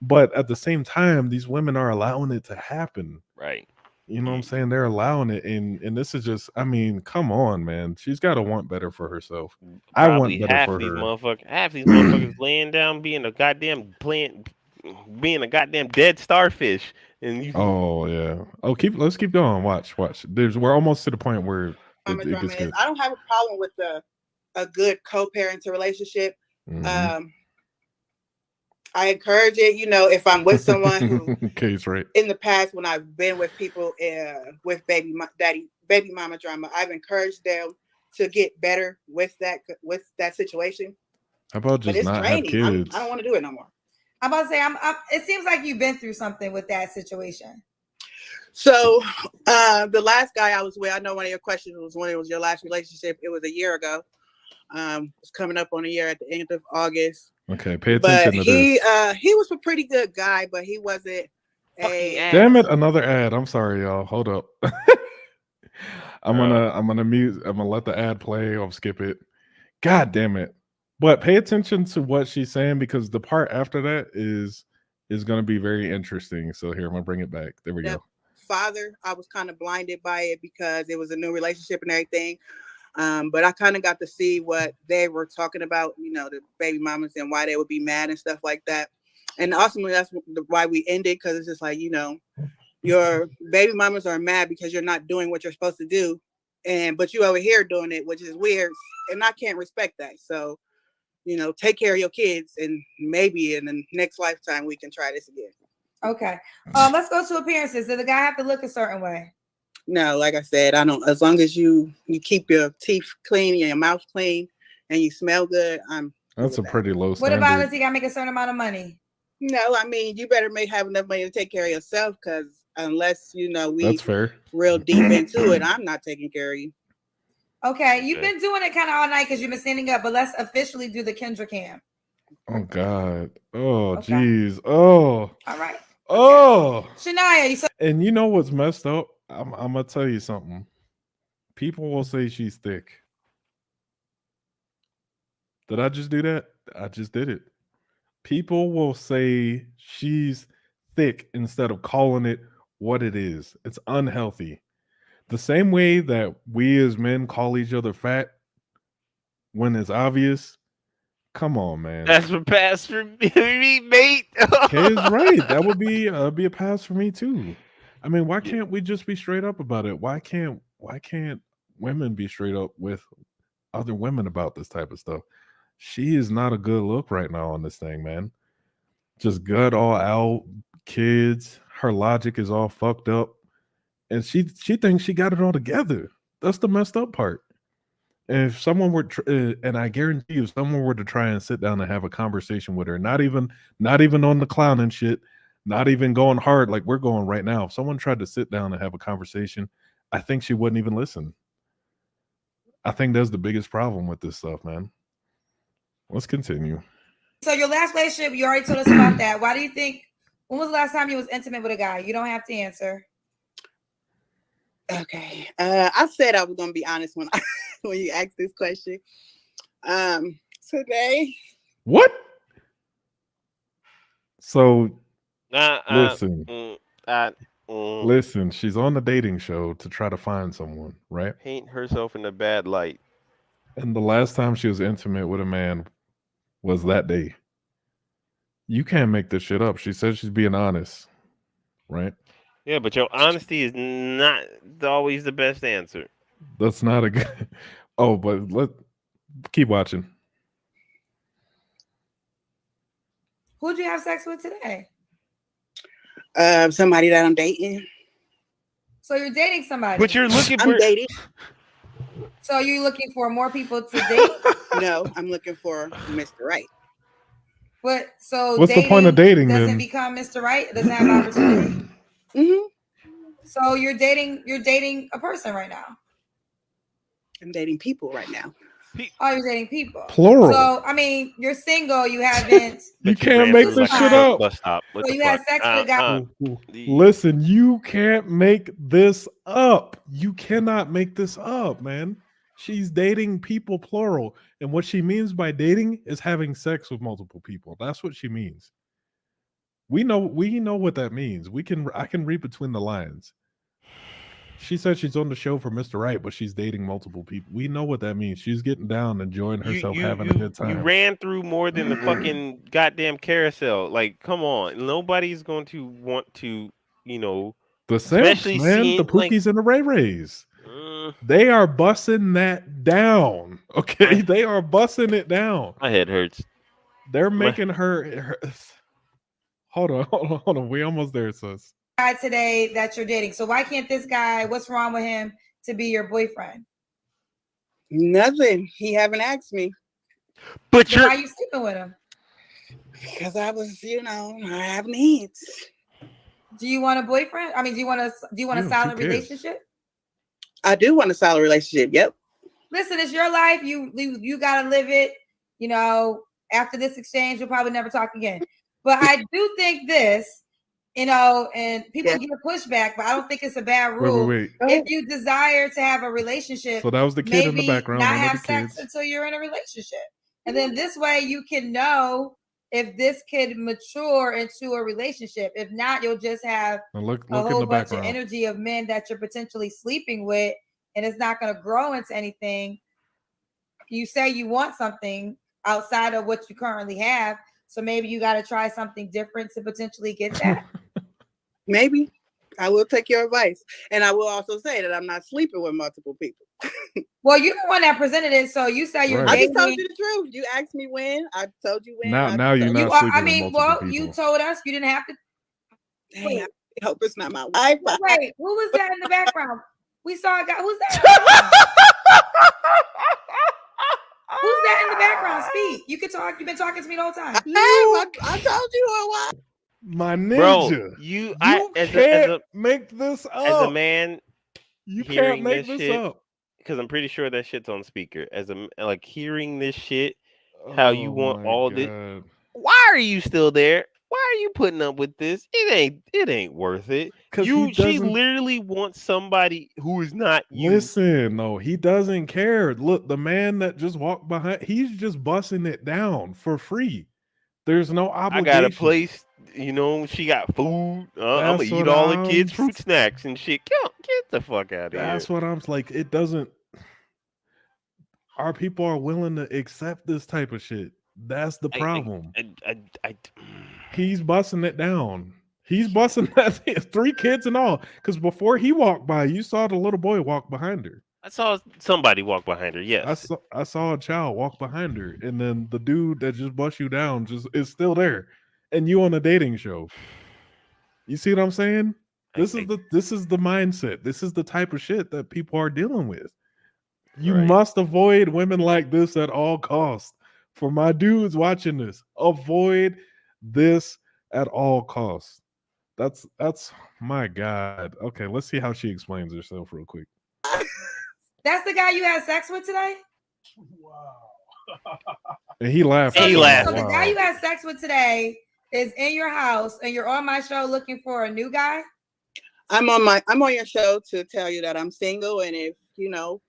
S1: But at the same time, these women are allowing it to happen.
S2: Right.
S1: You know what I'm saying? They're allowing it, and this is just. I mean, come on, man. She's got to want better for herself. I want
S2: Probably
S1: better
S2: half
S1: for
S2: of these
S1: her.
S2: motherfuckers laying down being a goddamn dead starfish. And you
S1: Oh yeah. Oh, let's keep going. Watch. We're almost to the point where
S4: Mama
S1: it
S4: drama
S1: gets
S4: is
S1: good.
S4: I don't have a problem with a good co-parenting relationship.
S1: Mhm.
S4: I encourage it, if I'm with someone who
S1: Case right.
S4: in the past when I've been with people with baby mama drama, I've encouraged them to get better with that situation.
S1: How about
S4: But
S1: just
S4: it's
S1: not have
S4: draining. I
S1: kids?
S4: don't want to do it no more.
S3: I'm about to say, it seems like you've been through something with that situation.
S4: So the last guy I was with, I know one of your questions was when it was your last relationship. It was a year ago. It's coming up on a year at the end of August.
S1: Okay, pay attention to this.
S4: He was a pretty good guy, but he wasn't
S2: fucking ass.
S1: Damn it, another ad. I'm sorry, y'all. Hold up. I'm gonna mute. I'm gonna let the ad play. I'll skip it. God damn it. But pay attention to what she's saying because the part after that is gonna be very interesting. So here, I'm gonna bring it back. There we go.
S4: Father, I was kind of blinded by it because it was a new relationship and everything. But I kind of got to see what they were talking about, the baby mamas and why they would be mad and stuff like that. And ultimately, that's why we ended, because it's just like, your baby mamas are mad because you're not doing what you're supposed to do. But you over here doing it, which is weird. And I can't respect that. So, take care of your kids, and maybe in the next lifetime, we can try this again.
S3: Okay. Let's go to appearances. Does the guy have to look a certain way?
S4: No, like I said, I don't. As long as you keep your teeth clean, your mouth clean, and you smell good,
S1: That's a pretty low
S3: What
S1: standard.
S3: about does he got to make a certain amount of money?
S4: No, I mean you better have enough money to take care of yourself, because unless
S1: That's fair.
S4: Real deep into it, I'm not taking care of you.
S3: Okay, you've been doing it kind of all night because you've been standing up, but let's officially do the Kendra cam.
S1: Oh God. Oh
S3: Okay.
S1: jeez. Oh.
S3: All right.
S1: Oh.
S3: Shania, you said.
S1: And you know what's messed up? I'm gonna tell you something. People will say she's thick. Did I just do that? I just did it. People will say she's thick instead of calling it what it is. It's unhealthy. The same way that we as men call each other fat when it's obvious. Come on, man.
S2: That's a pass for me, mate.
S1: Kay is right. That would be a pass for me too. I mean, why can't we just be straight up about it? Why can't women be straight up with other women about this type of stuff? She is not a good look right now on this thing, man. Just gut all out, kids. Her logic is all fucked up, and she thinks she got it all together. That's the messed up part. And if someone were, and I guarantee you, if someone were to try and sit down and have a conversation with her, not even on the clown and shit, not even going hard like we're going right now. If someone tried to sit down and have a conversation, I think she wouldn't even listen. I think that's the biggest problem with this stuff, man. Let's continue.
S3: So your last relationship, you already told us about that. Why do you think? When was the last time you was intimate with a guy? You don't have to answer.
S4: Okay. I said I was gonna be honest when when you asked this question. Today.
S1: What? So listen. Listen, she's on the dating show to try to find someone, right?
S2: Paint herself in a bad light.
S1: And the last time she was intimate with a man was that day. You can't make this shit up. She said she's being honest, right?
S2: Yeah, but your honesty is not always the best answer.
S1: That's not a good. Oh, but let's keep watching.
S3: Who'd you have sex with today?
S4: Somebody that I'm dating.
S3: So you're dating somebody.
S2: But you're looking for.
S4: I'm dating.
S3: So you're looking for more people to date?
S4: No, I'm looking for Mr. Right.
S3: But so
S1: what's the point of dating
S3: doesn't
S1: then?
S3: become Mr. Right? It doesn't have opportunity.
S4: Mm-hmm.
S3: So you're dating a person right now.
S4: I'm dating people right now.
S3: Oh, you're dating people.
S1: Plural.
S3: So, I mean, you're single. You haven't.
S1: You
S2: But
S1: can't
S2: ran
S1: make
S2: through
S1: this
S2: like
S1: shit
S2: a
S1: up.
S2: bus stop. What
S3: So
S2: the
S3: you had
S2: fuck?
S3: sex with a guy.
S1: Listen, you can't make this up. You cannot make this up, man. She's dating people plural. And what she means by dating is having sex with multiple people. That's what she means. We know what that means. I can read between the lines. She said she's on the show for Mr. Right, but she's dating multiple people. We know what that means. She's getting down, enjoying herself, having a good
S2: You
S1: time.
S2: ran through more than the fucking goddamn carousel. Like, come on. Nobody's going to want to,
S1: The simps,
S2: especially
S1: man,
S2: seeing,
S1: the
S2: like,
S1: Pookies and the Ray Rays. They are busting that down. Okay, they are busting it down.
S2: my head hurts.
S1: They're making her. Hold on. We almost there, sis.
S3: Guy today that you're dating. So why can't this guy? What's wrong with him to be your boyfriend?
S4: Nothing. He haven't asked me.
S2: But
S3: Then why are you sleeping with him?
S4: Because I was, I have needs.
S3: Do you want a boyfriend? I mean, do you want a solid relationship?
S4: I do want a solid relationship. Yep.
S3: Listen, it's your life. You gotta live it. After this exchange, you'll probably never talk again. But I do think this, and people give pushback, but I don't think it's a bad rule.
S1: Wait.
S3: If you desire to have a relationship,
S1: So that was the kid in the
S3: maybe
S1: background.
S3: not have sex until you're in a relationship. And then this way you can know if this could mature into a relationship. If not, you'll just have a whole bunch of energy of men that you're potentially sleeping with, and it's not going to grow into anything. You say you want something outside of what you currently have, so maybe you got to try something different to potentially get that.
S4: Maybe. I will take your advice. And I will also say that I'm not sleeping with multiple people.
S3: Well, you're the one that presented it, so you say you're dating.
S4: I just told you the truth. You asked me when. I told you when.
S1: Now you're not sleeping with multiple people.
S3: You told us you didn't have to.
S4: Dang, I hope it's not my wife.
S3: Wait, who was that in the background? We saw a guy. Who's that? Who's that in the background? Speak. You can talk. You've been talking to me the whole time.
S4: I told you who it was.
S1: My ninja.
S2: Bro, you
S1: can't make this up.
S2: As a man,
S1: you can't make this up.
S2: Because I'm pretty sure that shit's on speaker. Hearing this shit, how you want all this. Why are you still there? Why are you putting up with this? It ain't worth it. She literally wants somebody who is not you.
S1: Listen, no, he doesn't care. Look, the man that just walked behind, he's just busting it down for free. There's no obligation.
S2: I got a place, she got food. I'm gonna eat all the kids' fruit snacks and shit. Get the fuck out of here.
S1: That's what I'm like. It doesn't. Our people are willing to accept this type of shit. That's the problem. He's busting it down. He's busting that 3 kids and all. Because before he walked by, you saw the little boy walk behind her.
S2: I saw somebody walk behind her. Yes,
S1: I saw a child walk behind her, and then the dude that just bust you down is still there, and you on a dating show. You see what I'm saying? This is the mindset. This is the type of shit that people are dealing with. You must avoid women like this at all costs. For my dudes watching this, avoid this at all costs. That's my God. Okay, let's see how she explains herself real quick.
S3: That's the guy you had sex with today?
S1: Wow. And he laughed.
S3: So the guy you had sex with today is in your house, and you're on my show looking for a new guy?
S4: I'm on your show to tell you that I'm single, and if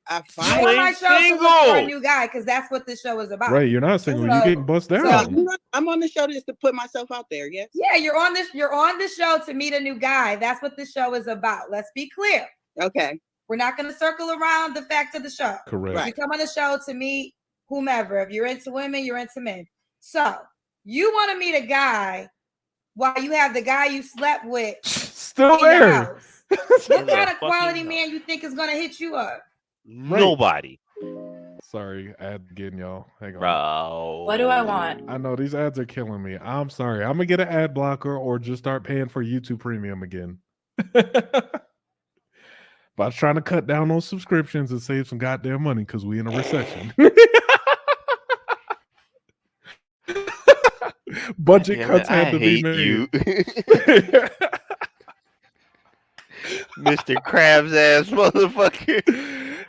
S4: I find
S3: you're on my show to look for a new guy, because that's what this show is about.
S1: Right, you're not single. You're getting bust down.
S4: I'm on the show just to put myself out there. Yes.
S3: Yeah, you're on the show to meet a new guy. That's what the show is about. Let's be clear.
S4: Okay.
S3: We're not going to circle around the fact of the show.
S1: Correct.
S3: Right. You come on the show to meet whomever. If you're into women, you're into men. So you want to meet a guy while you have the guy you slept with
S1: still there.
S3: What kind of quality man you think is going to hit you up?
S2: Nobody.
S1: Sorry, ad again, y'all. Hang on.
S2: Bro.
S6: What do I want?
S1: I know these ads are killing me. I'm sorry. I'm gonna get an ad blocker or just start paying for YouTube Premium again. But I was trying to cut down on subscriptions and save some goddamn money because we in a recession. Budget cuts had to be made.
S2: You. Mr. Krabs ass motherfucker.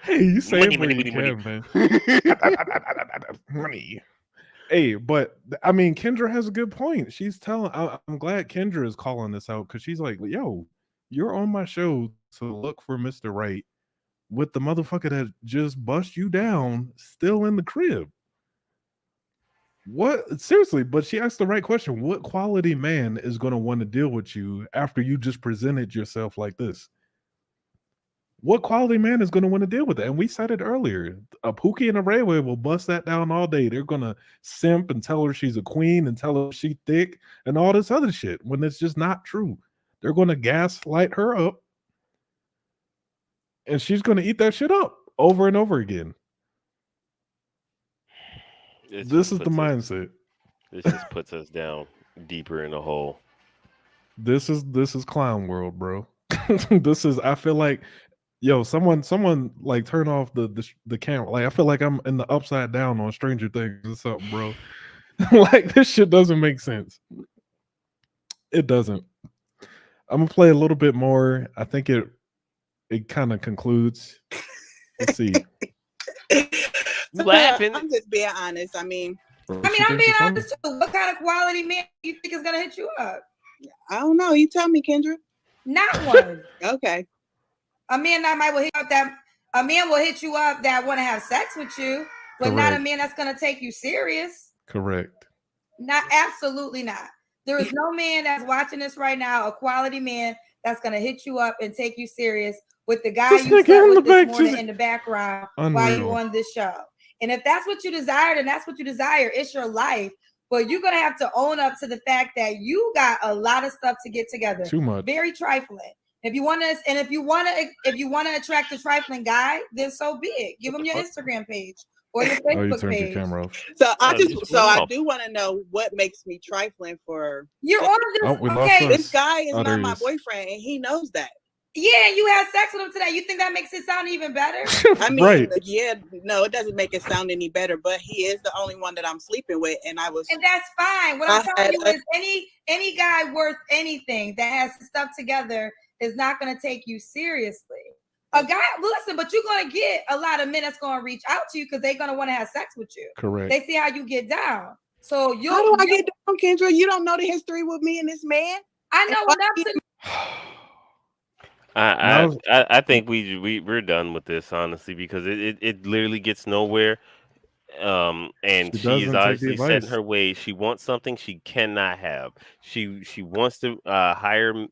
S1: Hey, you say
S2: Money,
S1: it where
S2: money,
S1: you
S2: money,
S1: can,
S2: money.
S1: man. Money. Hey, but I mean, Kendra has a good point. She's telling. I'm glad Kendra is calling this out because she's like, "Yo, you're on my show to look for Mr. Right with the motherfucker that just bust you down, still in the crib." What seriously? But she asked the right question. What quality man is going to want to deal with you after you just presented yourself like this? What quality man is going to want to deal with that? And we said it earlier. A Pookie and a Rayway will bust that down all day. They're going to simp and tell her she's a queen and tell her she thick and all this other shit when it's just not true. They're going to gaslight her up and she's going to eat that shit up over and over again. This is the mindset.
S2: This just puts us down deeper in the hole.
S1: This is clown world, bro. This is. I feel like, yo, someone like turn off the camera. Like I feel like I'm in the upside down on Stranger Things or something, bro. Like this shit doesn't make sense. It doesn't. I'm gonna play a little bit more. I think it kind of concludes. Let's see.
S2: Laughing.
S4: I'm just being honest.
S3: I'm being honest too. What kind of quality man do you think is gonna hit you up?
S4: I don't know. You tell me, Kendra.
S3: Not one.
S4: Okay.
S3: A man that might will hit up that a man will hit you up that want to have sex with you, but not a man that's gonna take you serious.
S1: Correct.
S3: Not absolutely not. There is no man that's watching this right now, a quality man that's gonna hit you up and take you serious with the guy you slept with this morning in the background while you on this show. And if that's what you desire, then that's what you desire. It's your life. But you're gonna have to own up to the fact that you got a lot of stuff to get together.
S1: Too much.
S3: Very trifling. If you want to attract a trifling guy, then so be it. Give him your Instagram page or your Facebook
S1: you
S3: page.
S1: Your camera off.
S4: So I do want to know what makes me trifling for.
S3: You're on this. Okay,
S4: this guy is not my boyfriend, and he knows that.
S3: Yeah, you had sex with him today. You think that makes it sound even better?
S4: I mean, no, it doesn't make it sound any better. But he is the only one that I'm sleeping with, and
S3: that's fine. What I'm telling you is, any guy worth anything that has stuff together is not going to take you seriously. A guy, listen, but you're going to get a lot of men that's going to reach out to you because they're going to want to have sex with you.
S1: Correct.
S3: They see how you get down. So
S4: how do I get down, Kendra? You don't know the history with me and this man.
S3: I know enough to.
S2: I think we're done with this, honestly, because it literally gets nowhere. And she is obviously set in her ways. She wants something she cannot have. She wants to hire.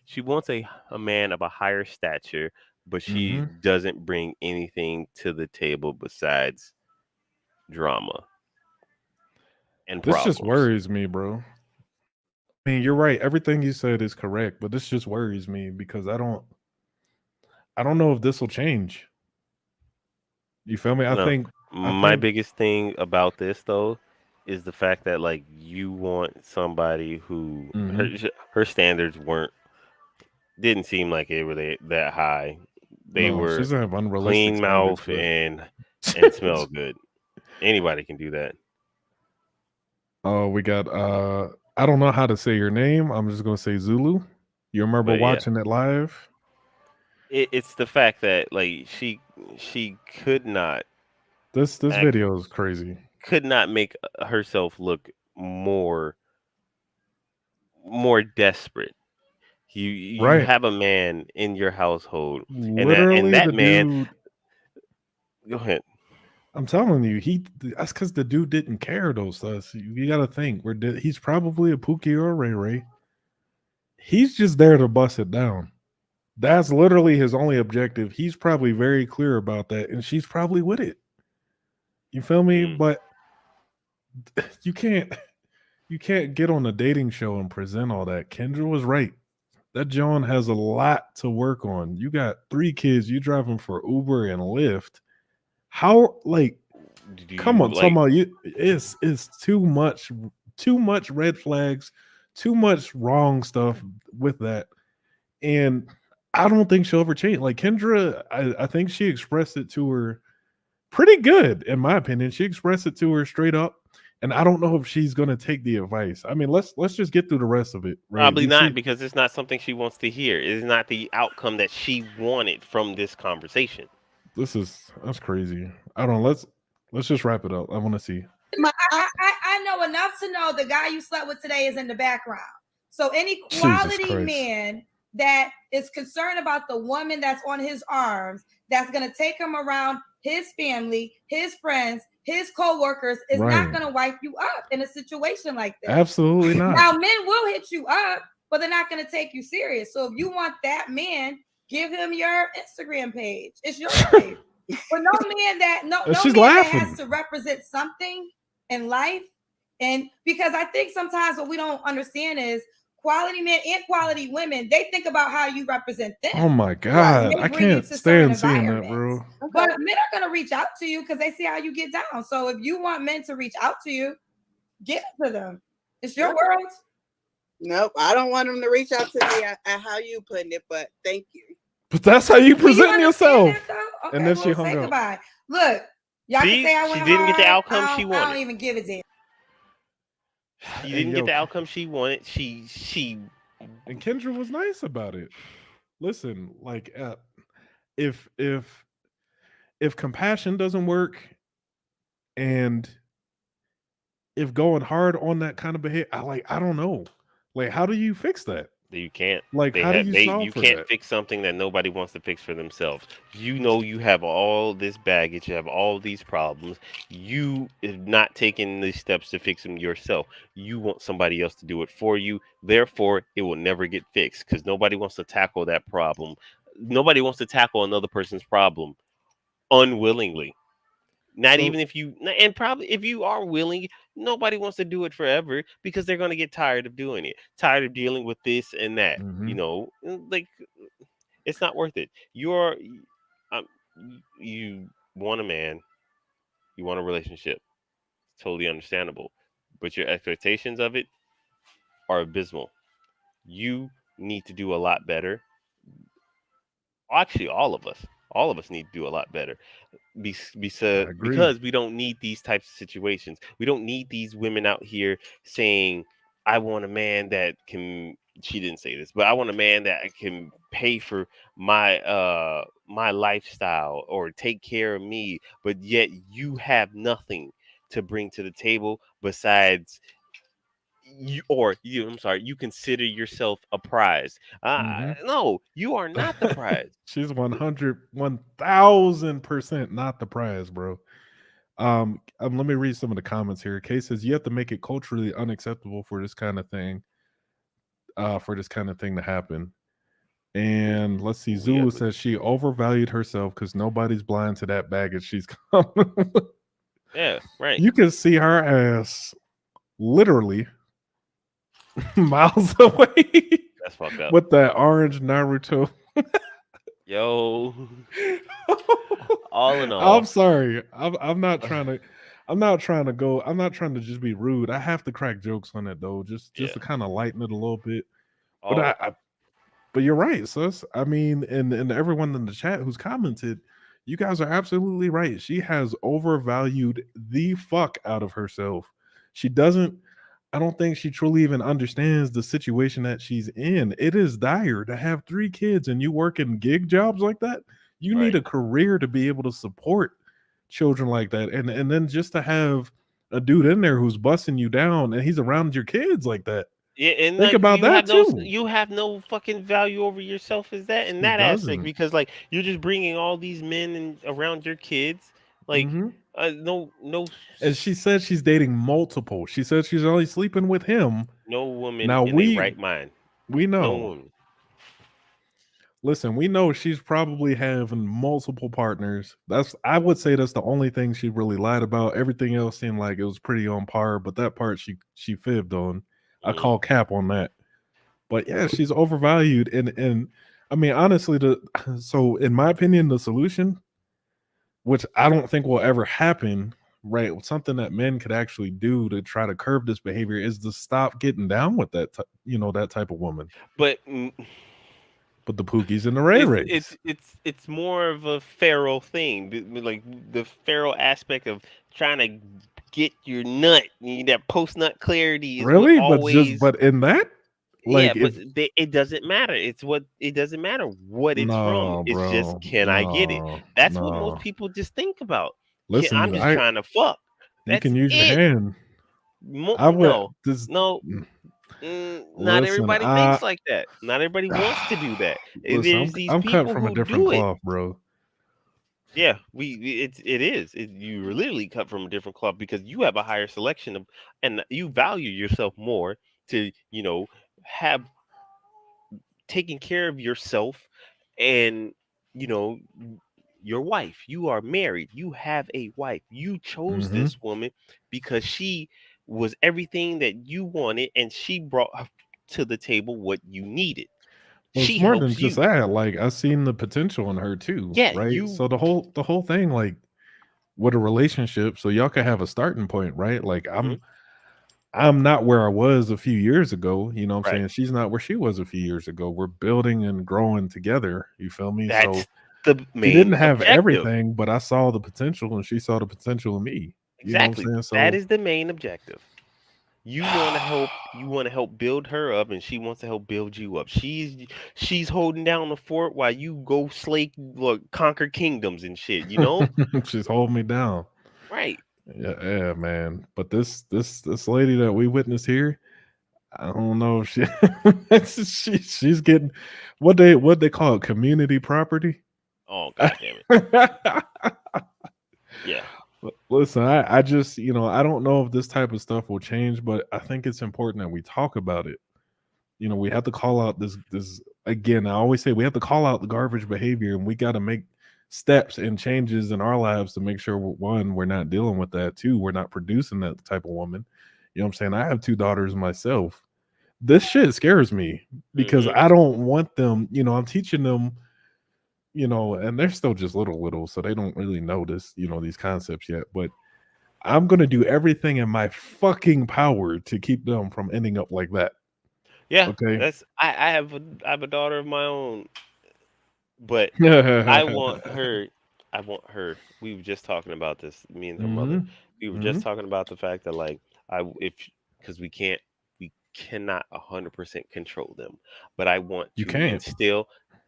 S2: She wants a man of a higher stature, but she doesn't bring anything to the table besides drama and problems.
S1: This just worries me, bro. I mean, you're right. Everything you said is correct, but this just worries me because I don't know if this will change. You feel me? I think
S2: my biggest thing about this though is the fact that like you want somebody who her standards didn't seem like they were that high. They were clean mouth and smell good. Anybody can do that.
S1: Oh, we got I don't know how to say your name. I'm just gonna say Zulu. You remember watching it live?
S2: It's the fact that like she could not.
S1: This video is crazy.
S2: Could not make herself look more desperate. You have a man in your household, and that man. Dude, go ahead.
S1: I'm telling you, that's because the dude didn't care though. So you got to think he's probably a Pookie or a Ray Ray. He's just there to bust it down. That's literally his only objective. He's probably very clear about that, and she's probably with it. You feel me? But you can't get on a dating show and present all that. Kendra was right. That John has a lot to work on. You got 3 kids. You drive them for Uber and Lyft. How come on, talking about you? It's too much red flags, too much wrong stuff with that, and I don't think she'll ever change. Like Kendra, I think she expressed it to her pretty good, in my opinion. She expressed it to her straight up, and I don't know if she's gonna take the advice. I mean, let's just get through the rest of it. Right?
S2: Probably not, because it's not something she wants to hear. It's not the outcome that she wanted from this conversation.
S1: That's crazy. I don't know. Let's just wrap it up. I want to see.
S3: I know enough to know the guy you slept with today is in the background. So any quality man that is concerned about the woman that's on his arms, that's going to take him around his family, his friends, his co-workers, is not going to wipe you up in a situation like this.
S1: Absolutely not.
S3: Now, men will hit you up, but they're not going to take you serious. So if you want that man, give him your Instagram page. It's your life. But no man that that has to represent something in life. And because I think sometimes what we don't understand is quality men and quality women, they think about how you represent them.
S1: Oh my God. I can't stand seeing that, bro.
S3: Okay. But men are going to reach out to you because they see how you get down. So if you want men to reach out to you, give it to them. It's your world.
S4: Nope, I don't want them to reach out to me at how you putting it, but thank you.
S1: But that's how you present yourself.
S3: Okay, and then she hung up. Goodbye. Look, y'all can say I went
S2: she didn't get the outcome she wanted.
S3: I don't even give a damn.
S2: She didn't get the outcome she wanted. She
S1: and Kendra was nice about it. Listen, like if compassion doesn't work, and if going hard on that kind of behavior, I don't know. Like, how do you fix that?
S2: You can't.
S1: Like, how do you solve
S2: you
S1: for
S2: can't
S1: that?
S2: fix something that nobody wants to fix for themselves. You know you have all this baggage, you have all these problems. You have not taken the steps to fix them yourself. You want somebody else to do it for you. Therefore, it will never get fixed because nobody wants to tackle that problem. Nobody wants to tackle another person's problem unwillingly. Not even if you, and probably if you are willing, nobody wants to do it forever because they're going to get tired of doing it, tired of dealing with this and that. You know, like it's not worth it. You want a man, you want a relationship. It's totally understandable, but your expectations of it are abysmal. You need to do a lot better. Actually, all of us need to do a lot better. Because we don't need these types of situations. We don't need these women out here saying, I want a man that can, she didn't say this, but I want a man that can pay for my my lifestyle or take care of me, but yet you have nothing to bring to the table besides you consider yourself a prize. No, you are not the prize.
S1: She's 1,000% not the prize, bro. Let me read some of the comments here. Kay says you have to make it culturally unacceptable for this kind of thing, to happen. And let's see, Zulu says she overvalued herself because nobody's blind to that baggage she's coming.
S2: Yeah, right.
S1: You can see her ass literally miles away.
S2: That's fucked up.
S1: With that orange Naruto.
S2: Yo. All in all.
S1: I'm sorry. I'm not trying to just be rude. I have to crack jokes on it though, just to kind of lighten it a little bit. But but you're right, sis. I mean, and everyone in the chat who's commented, you guys are absolutely right. She has overvalued the fuck out of herself. I don't think she truly even understands the situation that she's in. It is dire to have 3 kids and you work in gig jobs like that. You need a career to be able to support children like that. And then just to have a dude in there who's busting you down and he's around your kids like that.
S2: Yeah, and
S1: think about that too.
S2: You have no fucking value over yourself in that aspect because like you're just bringing all these men around your kids. Like no.
S1: And she said she's dating multiple. She said she's only sleeping with him.
S2: No woman in their right mind.
S1: We know.
S2: No woman.
S1: Listen, we know she's probably having multiple partners. I would say that's the only thing she really lied about. Everything else seemed like it was pretty on par, but that part she fibbed on. I call cap on that. But yeah, she's overvalued. And I mean, honestly, so in my opinion, the solution, which I don't think will ever happen, right? Something that men could actually do to try to curb this behavior is to stop getting down with that, that type of woman.
S2: But
S1: the Pookies and the Ray Rays.
S2: It's more of a feral thing, like the feral aspect of trying to get your nut, that post nut clarity. Is
S1: really,
S2: always...
S1: but in that,
S2: Yeah,
S1: Like
S2: but
S1: if
S2: it doesn't matter. It doesn't matter what it's from.
S1: no,
S2: It's just,
S1: bro,
S2: can I get it?
S1: no,
S2: That's what most
S1: no.
S2: people just think about. I'm
S1: Listen,
S2: just
S1: I
S2: trying to fuck.
S1: you
S2: That's
S1: can use your
S2: it.
S1: hand. I would
S2: No,
S1: this.
S2: no, not
S1: Listen,
S2: everybody thinks like that. Not everybody wants to do that.
S1: listen.
S2: There's these
S1: I'm cut
S2: people
S1: from a
S2: who
S1: different
S2: do it.
S1: cloth, bro.
S2: Yeah, it is. You are literally cut from a different cloth because you have a higher selection of, and you value yourself more to, have taken care of yourself, and you know your wife. You are married. You have a wife. You chose
S1: Mm-hmm.
S2: this woman because she was everything that you wanted, and she brought to the table what you needed.
S1: Well, it's
S2: She
S1: more than
S2: helps
S1: just
S2: you.
S1: that. Like I seen the potential in her too,
S2: Yeah,
S1: right?
S2: you.
S1: So the whole thing, like with a relationship, so y'all can have a starting point, right? Like
S2: Mhm.
S1: I'm not where I was a few years ago. You know what I'm
S2: Right.
S1: saying? She's not where she was a few years ago. We're building and growing together. You feel me? So
S2: That's the
S1: she
S2: main
S1: didn't have
S2: objective.
S1: everything, but I saw the potential and she saw the potential in me. You know what
S2: Exactly.
S1: I'm saying?
S2: That
S1: So
S2: is the main objective. You want to help. You want to help build her up, and she wants to help build you up. She's holding down the fort while you go slay, look, conquer kingdoms and shit.
S1: she's holding me down.
S2: Right.
S1: Yeah, yeah, man. But this lady that we witnessed here, I don't know if she she's getting what they call it, community property.
S2: Oh, god damn it. Yeah.
S1: Listen, I just I don't know if this type of stuff will change, but I think it's important that we talk about it. We have to call out this again. I always say we have to call out the garbage behavior, and we got to make steps and changes in our lives to make sure one, we're not dealing with that. Two, we're not producing that type of woman. You know what I'm saying? I have two daughters myself. This shit scares me because
S2: Hmm.
S1: I don't want them. I'm teaching them. And they're still just little, so they don't really know these concepts yet. But I'm gonna do everything in my fucking power to keep them from ending up like that.
S2: Yeah.
S1: Okay.
S2: I have a daughter of my own, but I want her. I want her. We were just talking about this, me and her mother.
S1: Mhm.
S2: We were just
S1: Mhm.
S2: talking about the fact that, like, if because we cannot 100% control them, but
S1: You can't.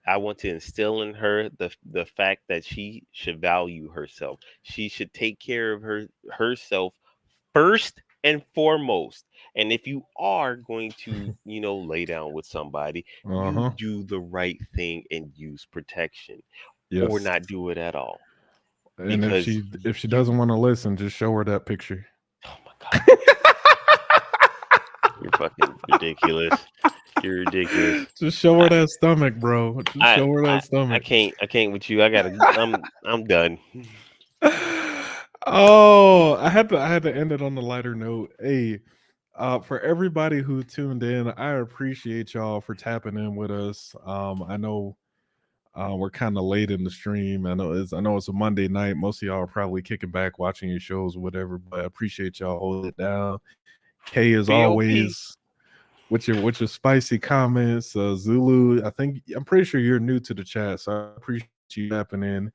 S2: I want to instill in her the fact that she should value herself. She should take care of herself first and foremost. And if you are going to, lay down with somebody, you
S1: Uh-huh.
S2: do the right thing and use protection, or
S1: Yes.
S2: not do it at all.
S1: And if
S2: Because
S1: she
S2: you,
S1: doesn't want to listen, just show her that picture.
S2: oh my God, you're fucking ridiculous. You're ridiculous.
S1: Just show her
S2: I,
S1: that stomach, bro. Just
S2: I,
S1: show her
S2: I,
S1: that stomach.
S2: I can't with you. I'm done.
S1: Oh, I had to end it on the lighter note. Hey, for everybody who tuned in, I appreciate y'all for tapping in with us. I know we're kind of late in the stream. I know it's a Monday night. Most of y'all are probably kicking back, watching your shows, or whatever. But I appreciate y'all holding it down. K, as
S2: BOP.
S1: always, with your spicy comments. Zulu, I'm pretty sure you're new to the chat, so I appreciate you tapping in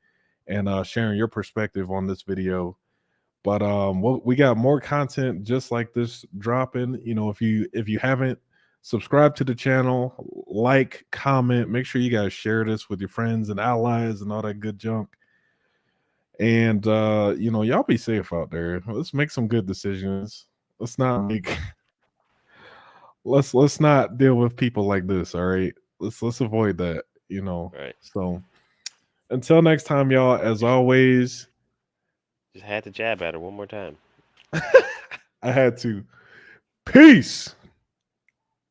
S1: and sharing your perspective on this video. But we got more content just like this dropping. If you haven't subscribed to the channel, like, comment, make sure you guys share this with your friends and allies and all that good junk. And y'all be safe out there. Let's make some good decisions. Let's not make let's not deal with people like this, all right? Let's avoid that.
S2: Right.
S1: So until next time, y'all, as always,
S2: Just had to jab at her one more time.
S1: I had to. Peace.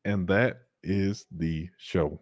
S1: And that is the show.